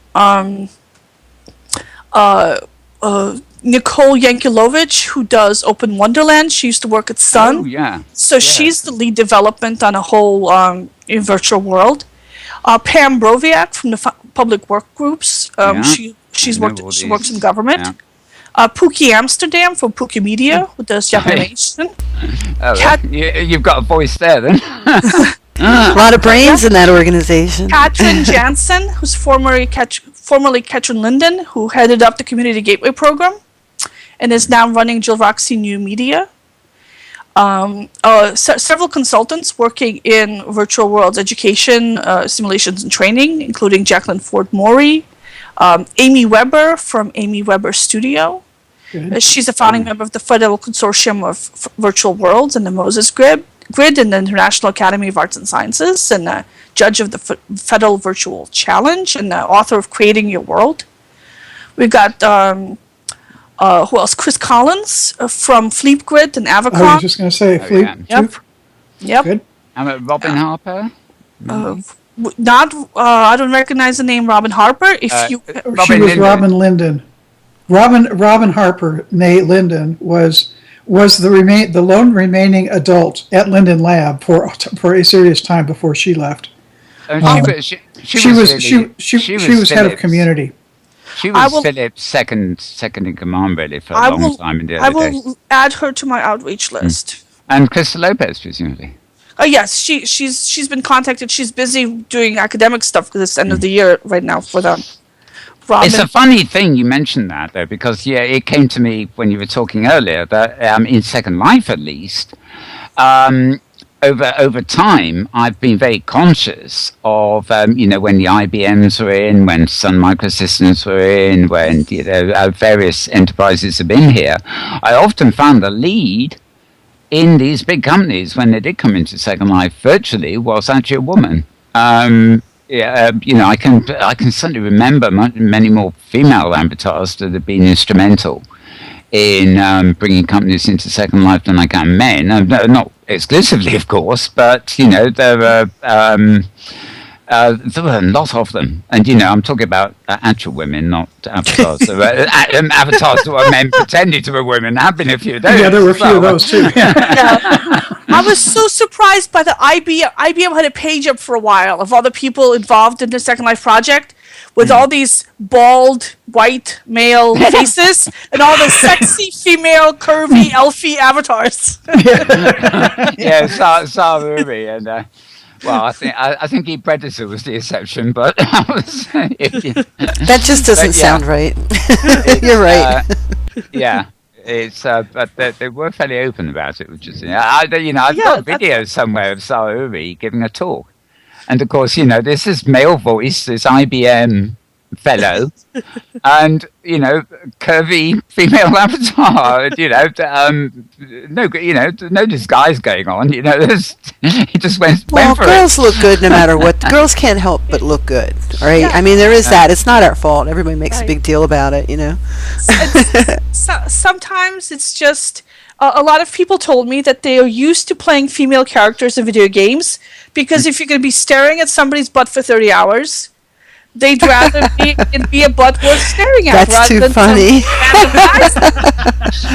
Nicole Yankelovich, who does Open Wonderland. She used to work at Sun. Oh, yeah. So she's the lead development on a whole in virtual world. Pam Broviak from the public work groups. She works in government. Yeah. Pookie Amsterdam from Pookie Media, who does Japanese. Oh, you've got a voice there, then. A lot of brains in that organization. Katrin Jansen, who's formerly Katrin Linden, who headed up the Community Gateway program and is now running Jill Roxy New Media. Several consultants working in virtual worlds education, simulations, and training, including Jacqueline Ford Morey, Amy Weber from Amy Weber Studio. Good. She's a founding member of the Federal Consortium of Virtual Worlds and the Moses Grid. Grid in the International Academy of Arts and Sciences, and a judge of the Federal Virtual Challenge, and the author of Creating Your World. We've got who else? Chris Collins from Fleep and Avacon. I was just going to say, Fleep. Yep. Yep. Good. Robin Harper. Not, I don't recognize the name Robin Harper. If you, she was Robin Linden. Robin Harper, née Linden, was the lone remaining adult at Linden Lab for a serious time before she left. She was head of community. She was Philip's second in command, really, for a long time in the early days. I will add her to my outreach list. And Crystal Lopez, presumably. Yes, she's been contacted. She's busy doing academic stuff for this end of the year right now for them. Robin. It's a funny thing you mentioned that, though, because it came to me when you were talking earlier that in Second Life, at least, over time, I've been very conscious of when the IBMs were in, when Sun Microsystems were in, when various enterprises have been here. I often found the lead in these big companies when they did come into Second Life virtually was actually a woman. I can certainly remember many more female avatars that have been instrumental in bringing companies into Second Life than I can men. Not exclusively, of course, but there were a lot of them, and I'm talking about actual women, not avatars. Avatars that were men pretending to be women. There have been a few of those. Yeah, there were a few of those too. I was so surprised by the IBM. IBM had a page up for a while of all the people involved in the Second Life project, with all these bald white male faces and all the sexy female curvy elfie avatars. Saw Ruby and. Well, I think E-Predator was the exception, but that just doesn't sound right. You're right. It's but they were fairly open about it, which is I've got a video somewhere of Saruri giving a talk, and of course this is male voice, this IBM fellow, and curvy female avatar. No disguise going on. He just went for girls it. Look good no matter what. Girls can't help but look good. All right. Yeah. I mean, there is that. It's not our fault. Everybody makes a big deal about it. Sometimes it's just. A lot of people told me that they are used to playing female characters in video games because if you're going to be staring at somebody's butt for 30 hours. They'd rather be a butt worth staring at. That's rather too than funny.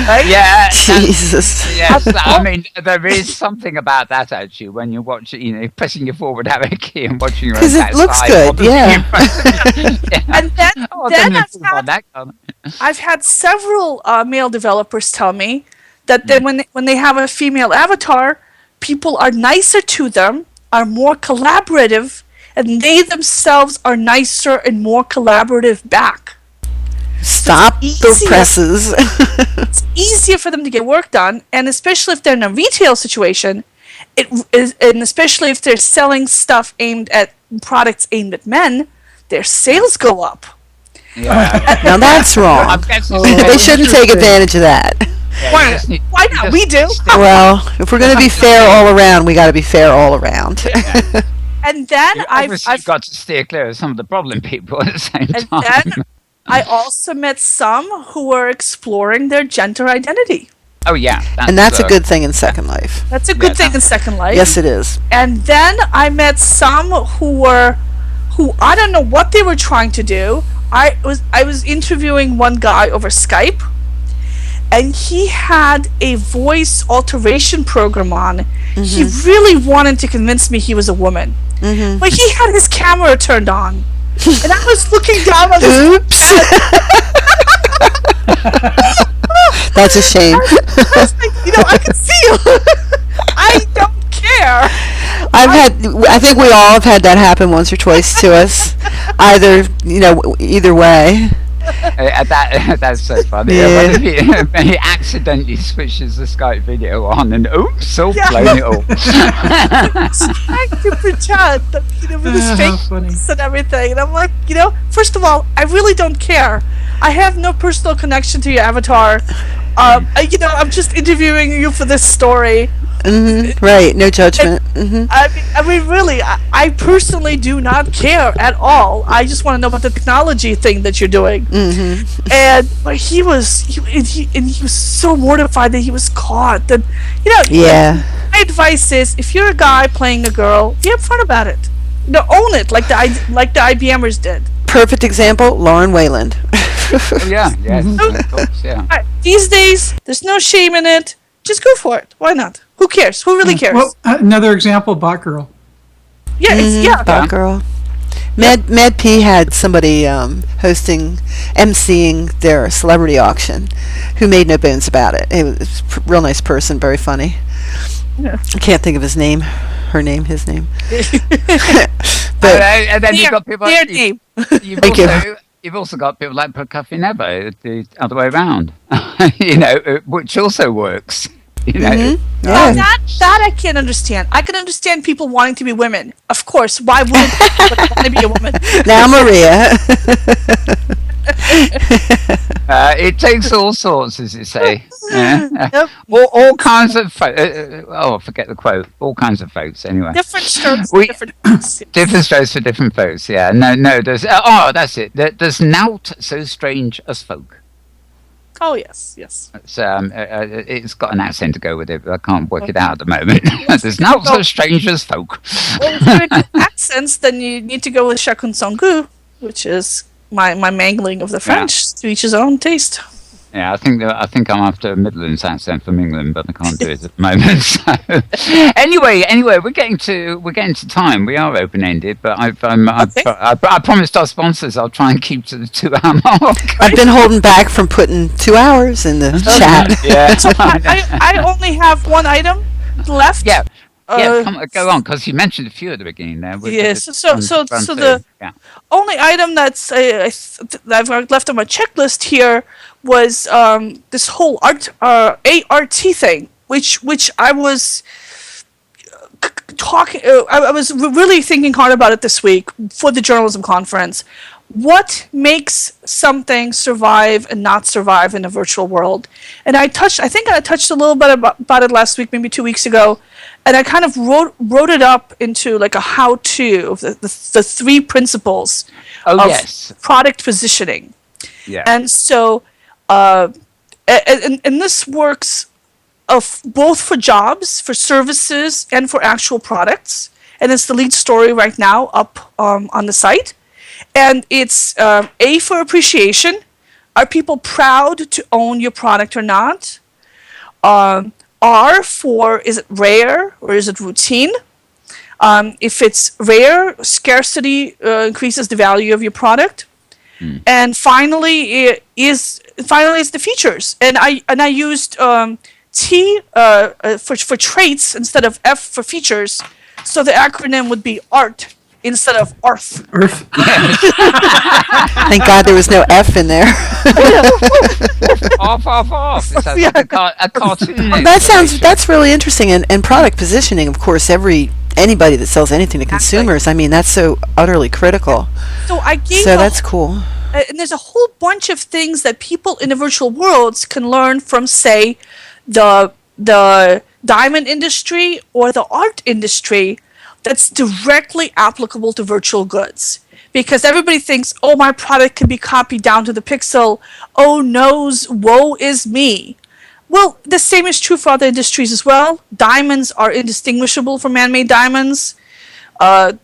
Right? Yeah. Jesus. Yes, I mean, there is something about that actually when you watch, pressing your forward arrow key and watching your own because it looks good, yeah. And then I've had several male developers tell me that when they have a female avatar, people are nicer to them, are more collaborative, and they themselves are nicer and more collaborative back. Stop the presses. It's easier for them to get work done, and especially if they're in a retail situation, and especially if they're selling stuff products aimed at men, their sales go up. Yeah. Now that's wrong. They shouldn't take advantage of that. Yeah, why not? We do. Well, if we're going to be fair all around, we got to be fair all around. Yeah. And then I've got to steer clear of some of the problem people at the same time. And then I also met some who were exploring their gender identity. Oh yeah, that's a good thing in Second Life. That's a good thing in Second Life. Yes, it is. And then I met some who I don't know what they were trying to do. I was interviewing one guy over Skype, and he had a voice alteration program on. Mm-hmm. He really wanted to convince me he was a woman. Mm-hmm. But he had his camera turned on. And I was looking down on this. Oops. That's a shame. I was like, I can see you. I don't care. I think we all have had that happen once or twice to us. Either way. That's so funny. Yeah. What if he accidentally switches the Skype video on and oops, blown it all. Trying to pretend that with his face and everything, and I'm like, first of all, I really don't care. I have no personal connection to your avatar. I'm just interviewing you for this story. Right, no judgment. I mean, really, I personally do not care at all. I just want to know about the technology thing that you're doing. And but he was so mortified that he was caught. That Yeah. My advice is, if you're a guy playing a girl, be upfront about it. Own it, like the IBMers did. Perfect example, Lauren Wayland. Oh, yeah, of course, yeah. These days, there's no shame in it. Just go for it. Why not? Who cares? Who really cares? Well, another example, Bot Girl. Yeah, Bot Girl. Mad P had somebody emceeing their celebrity auction who made no bones about it. It was a real nice person, very funny. Yeah. I can't think of his name. His name. But and then you've got people. Their name. You've also got people like Percuffy Never, the other way around. Which also works. Yeah. That I can't understand. I can understand people wanting to be women. Of course, why wouldn't people want to be a woman? Now, Maria. It takes all sorts, as you say. Yeah. Yep. All kinds of forget the quote. All kinds of folks, anyway. Different strokes for different folks. Different strokes for different folks, yeah. No, there's... that's it. There's naught so strange as folk. Oh, yes. It's got an accent to go with it, but I can't work it out at the moment. There's naught so strange as folk. Well, if you're good accents, then you need to go with Chacun son goût, which is my mangling of the French, to each his own taste. Yeah, I think I'm after a Midlands accent from England, but I can't do it at the moment. So. Anyway, we're getting to time. We are open ended, but I promised our sponsors I'll try and keep to the 2 hour mark. I've been holding back from putting 2 hours in the chat. Yeah, So I only have one item left. Yeah. Go on, because you mentioned a few at the beginning there. Yes. So the only item that I've left on my checklist here was this whole ART thing, which I was talking. I was really thinking hard about it this week for the journalism conference. What makes something survive and not survive in a virtual world? And I think I touched a little bit about it last week, maybe 2 weeks ago, and I kind of wrote it up into like a how-to of the 3 principles of product positioning. Yeah. And so, and this works of both for jobs, for services, and for actual products. And it's the lead story right now up on the site. And it's A for appreciation. Are people proud to own your product or not? R for, is it rare or is it routine? If it's rare, scarcity increases the value of your product. And finally, is the features. And I used T for traits instead of F for features. So the acronym would be ART instead of ARF. Thank God there was no F in there. Off. It sounds like a cartoon. Well, that's really interesting. And product positioning, of course, anybody that sells anything to consumers, I mean, that's so utterly critical. So that's cool. And there's a whole bunch of things that people in the virtual worlds can learn from, say, the diamond industry or the art industry that's directly applicable to virtual goods. Because everybody thinks, oh, my product can be copied down to the pixel. Oh, noes, woe is me. Well, the same is true for other industries as well. Diamonds are indistinguishable from man-made diamonds. A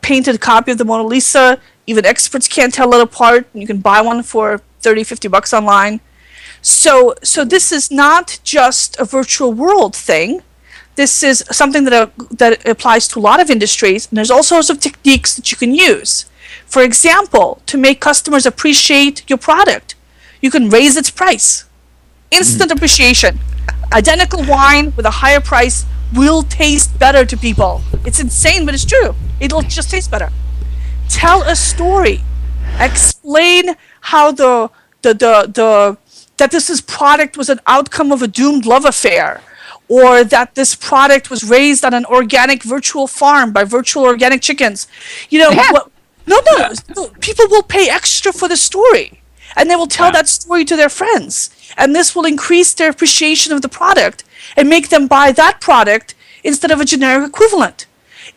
painted copy of the Mona Lisa, even experts can't tell it apart. You can buy one for $30-50 online. So this is not just a virtual world thing. This is something that applies to a lot of industries, and there's all sorts of techniques that you can use. For example, to make customers appreciate your product, you can raise its price. Instant appreciation. Identical wine with a higher price will taste better to people. It's insane, but it's true. It'll just taste better. Tell a story. Explain how that this product was an outcome of a doomed love affair, or that this product was raised on an organic virtual farm by virtual organic chickens. No, people will pay extra for the story, and they will tell that story to their friends. And this will increase their appreciation of the product and make them buy that product instead of a generic equivalent.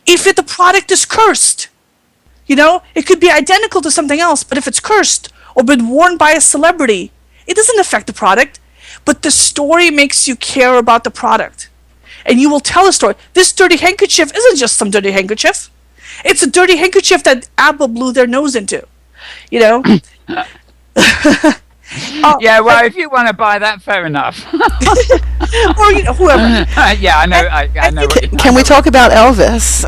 If the product is cursed, it could be identical to something else, but if it's cursed or been worn by a celebrity, it doesn't affect the product, but the story makes you care about the product. And you will tell a story. This dirty handkerchief isn't just some dirty handkerchief. It's a dirty handkerchief that Apple blew their nose into. Yeah, well, if you want to buy that, fair enough. Or whoever. Yeah, I know. I know. Can we talk about Elvis?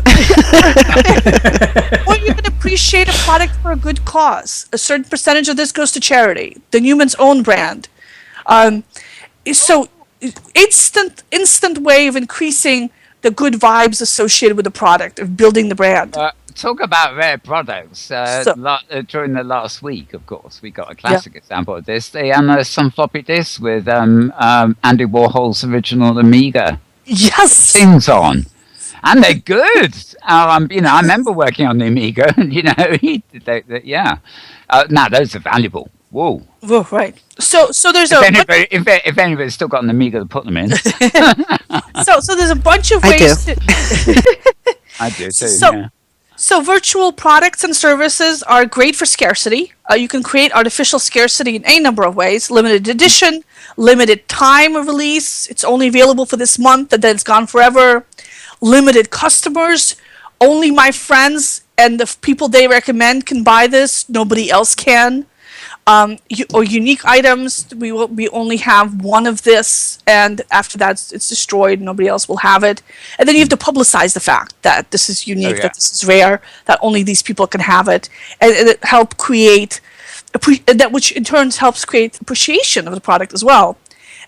Or you can appreciate a product for a good cause. A certain percentage of this goes to charity. The Newman's own brand. So, instant way of increasing the good vibes associated with the product, of building the brand. Talk about rare products. During the last week, of course, we got a classic example of this. They some floppy disks with Andy Warhol's original Amiga things on. And they're good. I remember working on the Amiga, and now those are valuable. Whoa. Whoa, right. So there's if anybody's still got an Amiga to put them in. so there's a bunch of ways I do too. So virtual products and services are great for scarcity. You can create artificial scarcity in any number of ways. Limited edition, limited time of release. It's only available for this month and then it's gone forever. Limited customers. Only my friends and the people they recommend can buy this. Nobody else can. Or unique items. We only have one of this, and after that it's destroyed. Nobody else will have it. And then you have to publicize the fact that this is unique, that this is rare, that only these people can have it, and it help create which in turn helps create appreciation of the product as well.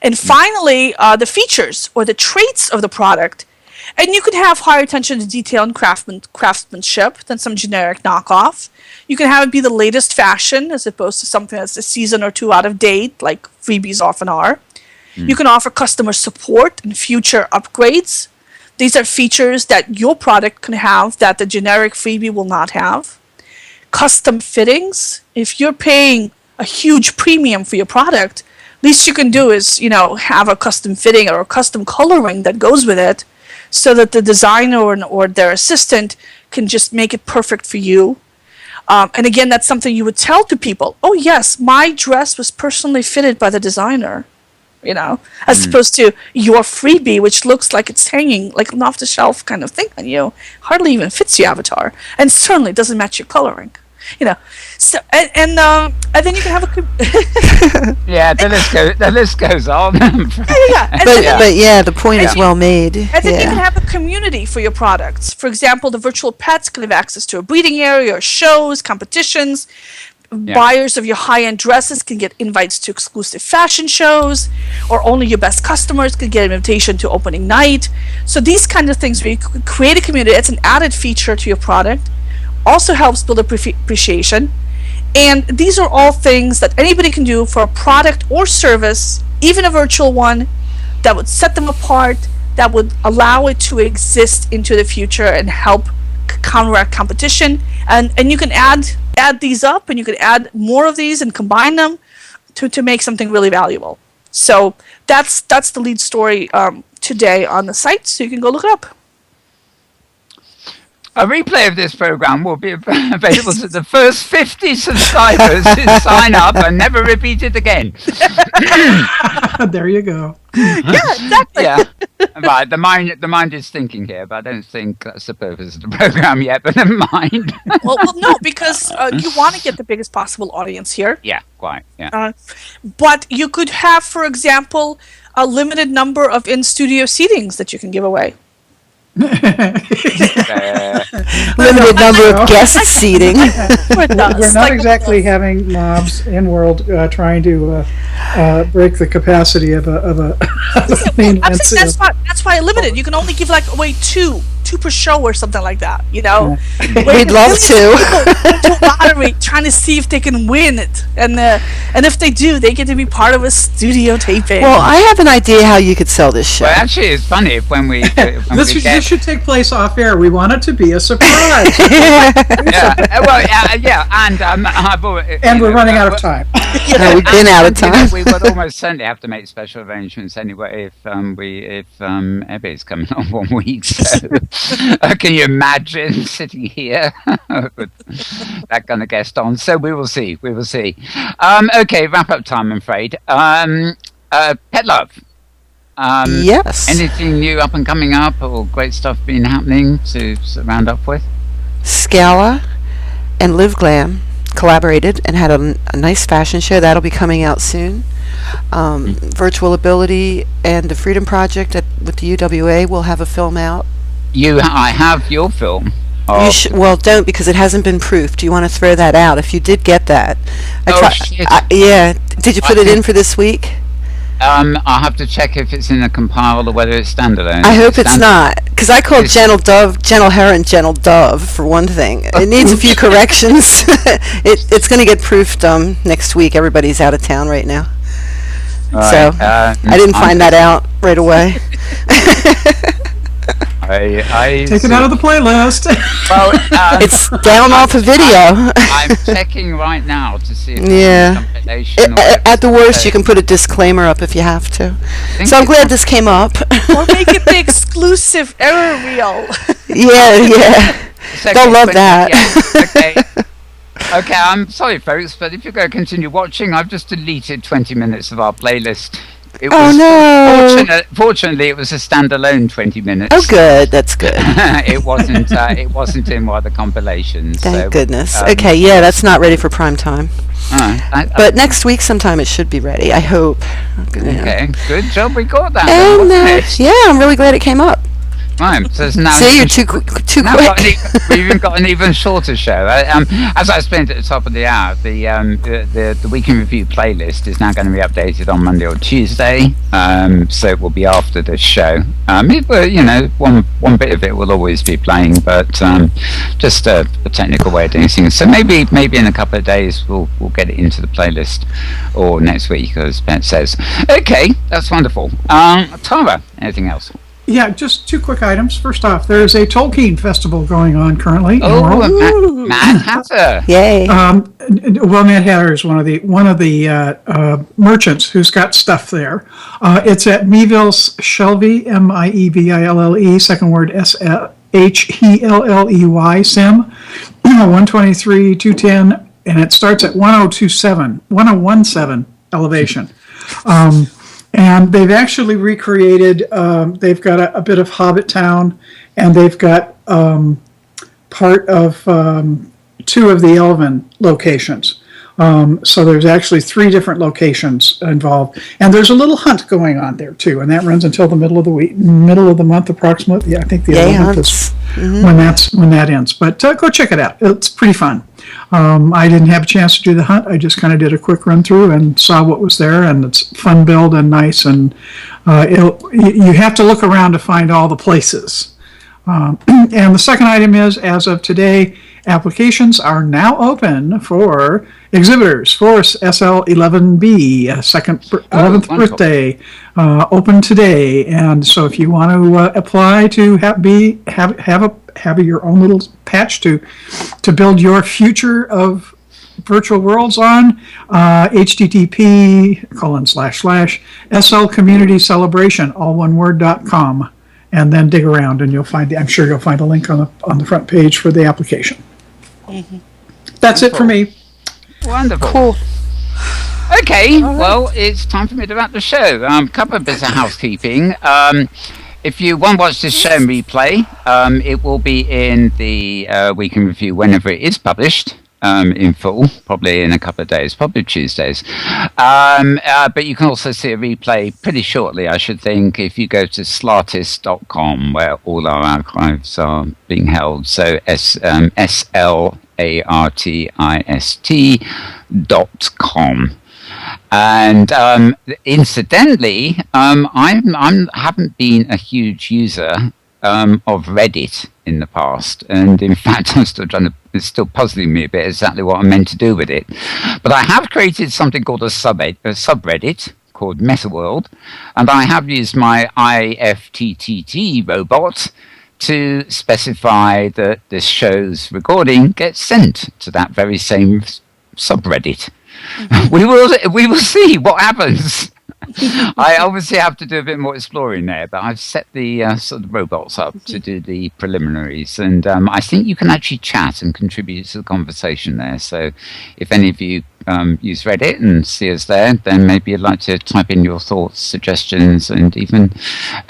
And finally, the features or the traits of the product. And you can have higher attention to detail and craftsmanship than some generic knockoff. You can have it be the latest fashion as opposed to something that's a season or two out of date, like freebies often are. You can offer customer support and future upgrades. These are features that your product can have that the generic freebie will not have. Custom fittings. If you're paying a huge premium for your product, least you can do is, have a custom fitting or a custom coloring that goes with it, so that the designer or their assistant can just make it perfect for you. And again, that's something you would tell to people. Oh, yes, my dress was personally fitted by the designer, as opposed to your freebie, which looks like it's hanging like an off-the-shelf kind of thing on you. Hardly even fits your avatar, and certainly doesn't match your coloring. So and then you can have a the list goes on. The point is well made. And then you can have a community for your products. For example, the virtual pets can have access to a breeding area, or shows, competitions. Buyers of your high-end dresses can get invites to exclusive fashion shows, or only your best customers can get an invitation to opening night. So these kind of things where you create a community, it's an added feature to your product. Also helps build appreciation. And these are all things that anybody can do for a product or service, even a virtual one, that would set them apart, that would allow it to exist into the future and help counteract competition. And you can add these up, and you can add more of these and combine them to make something really valuable. So that's the lead story today on the site, so you can go look it up. A replay of this program will be available to the first 50 subscribers who sign up and never repeat it again. There you go. Yeah, exactly. Yeah, right. The mind is thinking here, but I don't think that's the purpose of the program yet. But never mind. well, no, because you want to get the biggest possible audience here. Yeah, quite. Yeah. But you could have, for example, a limited number of in-studio seatings that you can give away. Limited number of guest seating. We're not exactly having mobs Inworld trying to break the capacity of a mainland. That's why limited. You can only give away 2 2 per show or something like that. You know, We'd love to. Lottery, trying to see if they can win it, and if they do, they get to be part of a studio taping. Well, I have an idea how you could sell this show. Well, actually, it's funny when we This should take place off air. We want it to be a surprise. And we're running out of time. No, we've been out of time. We would almost certainly have to make special arrangements anyway if Ebby's coming on 1 week. So, can you imagine sitting here with that kind of guest on? So we will see. Okay, wrap up time, I'm afraid. Petlove. Yes. Anything new up and coming up, or great stuff been happening to round up with? Scala and Live Glam collaborated and had a nice fashion show that'll be coming out soon. Virtual Ability and the Freedom Project with the UWA will have a film out. I have your film. Well, don't, because it hasn't been proofed. Do you want to throw that out? If you did get that, shit. Yeah. Did you put it in for this week? I'll have to check if it's in a compile or whether it's standalone. I hope it's not, because I called Gentle Heron Gentle Dove for one thing. It needs a few corrections. It's going to get proofed next week. Everybody's out of town right now. Right. So I didn't find that out right away. I Take it out of the playlist. Well, it's down off a video. I'm checking right now to see if Yeah. compilation At the worst, you can put a disclaimer up if you have to. So I'm glad this came up. Or make it the exclusive error reel. Yeah. They'll love that. Yeah, okay, I'm sorry, folks, but if you're going to continue watching, I've just deleted 20 minutes of our playlist. No! Fortunately, it was a standalone 20 minutes. Oh, good. That's good. It wasn't in one of the compilations. Thank goodness. Okay, yeah, that's not ready for prime time. But next week sometime it should be ready, I hope. Okay, good job we got that. And yeah, I'm really glad it came up. Right, so now See, you're too quick. We've even got an even shorter show. As I explained at the top of the hour, the Week in Review playlist is now going to be updated on Monday or Tuesday, so it will be after this show. One bit of it will always be playing, but just a technical way of doing things. So maybe in a couple of days we'll get it into the playlist, or next week, as Ben says. Okay, that's wonderful. Tara, anything else? Yeah, just 2 quick items. First off, there's a Tolkien festival going on currently. Mad Hatter! Yay! Well, Mad Hatter is one of the merchants who's got stuff there. It's at Meeville's Shelby, Mieville, second word Helley, Sim, 123, 210, and it starts at 1017 elevation. And they've actually recreated, they've got a bit of Hobbit Town, and they've got part of 2 of the Elven locations. So there's actually 3 different locations involved. And there's a little hunt going on there, too, and that runs until the middle of the month, approximately. Yeah, I think the 11th is when that ends. But go check it out. It's pretty fun. I didn't have a chance to do the hunt. I just kind of did a quick run through and saw what was there, and it's fun build and nice, and you have to look around to find all the places. And the second item is, as of today, applications are now open for exhibitors for SL11B, 11th birthday, open today. And so if you want to apply to have your own little patch to build your future of virtual worlds on, http:// SL Celebration, all one word.com, and then dig around and I'm sure you'll find a link on the front page for the application. Mm-hmm. That's it for me. Wonderful. Cool. Okay, well, it's time for me to wrap the show. Couple of bits of housekeeping. If you want to watch this show in replay, it will be in the Week in Review whenever it is published. In full, probably in a couple of days, probably Tuesdays. But you can also see a replay pretty shortly, I should think, if you go to slartist.com, where all our archives are being held. So SLARTIST.com. And incidentally, I haven't been a huge user of Reddit in the past, and in fact, it's still puzzling me a bit exactly what I'm meant to do with it. But I have created something called a subreddit called MetaWorld, and I have used my IFTTT robot to specify that this show's recording gets sent to that very same subreddit. We will see what happens. I obviously have to do a bit more exploring there, but I've set the sort of robots up to do the preliminaries, and I think you can actually chat and contribute to the conversation there. So if any of you use Reddit and see us there, then maybe you'd like to type in your thoughts, suggestions, and even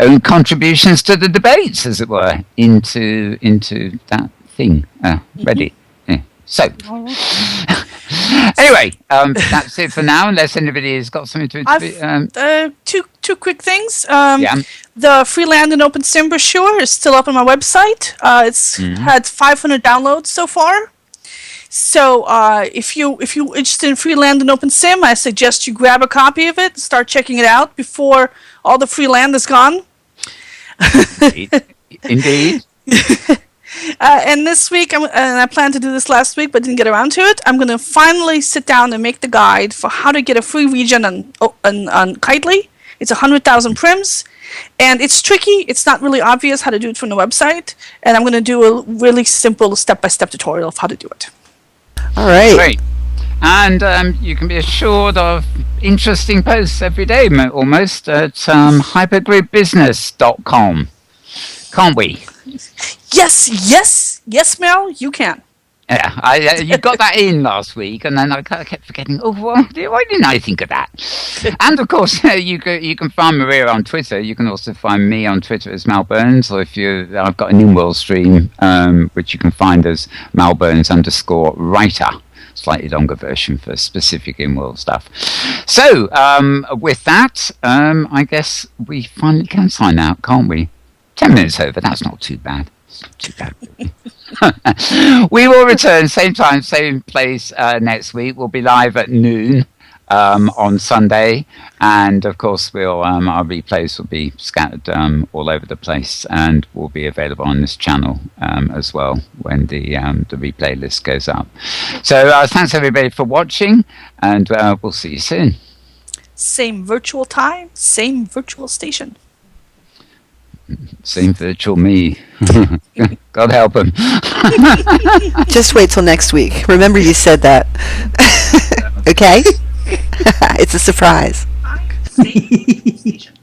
own contributions to the debates, as it were, into that thing, Reddit. Yeah. So. Anyway, that's it for now. Unless anybody has got something to. Two quick things. The Free Land and Open SIM brochure is still up on my website. It's had 500 downloads so far. So if you're interested in free land and open sim, I suggest you grab a copy of it and start checking it out before all the free land is gone. Indeed. And this week, and I planned to do this last week, but didn't get around to it. I'm going to finally sit down and make the guide for how to get a free region on Kitely. It's 100,000 prims, and it's tricky. It's not really obvious how to do it from the website, and I'm going to do a really simple step-by-step tutorial of how to do it. All right. Great. And you can be assured of interesting posts every day, almost, at hypergridbusiness.com. Can't we? Yes, Mel, you can. Yeah, you got that in last week, and then I kept forgetting. Oh, why didn't I think of that? And of course, you can find Maria on Twitter. You can also find me on Twitter as Mal Burns, or I've got an Inworld stream, which you can find as malburns_writer. Slightly longer version for specific Inworld stuff. So, with that, I guess we finally can sign out, can't we? 10 minutes over, that's not too bad. We will return same time, same place next week. We'll be live at noon on Sunday, and of course our replays will be scattered all over the place, and will be available on this channel as well when the replay list goes up. So thanks everybody for watching, and we'll see you soon. Same virtual time, same virtual station. Same virtual me. God help him. Just wait till next week. Remember you said that. Okay? It's a surprise. Same station.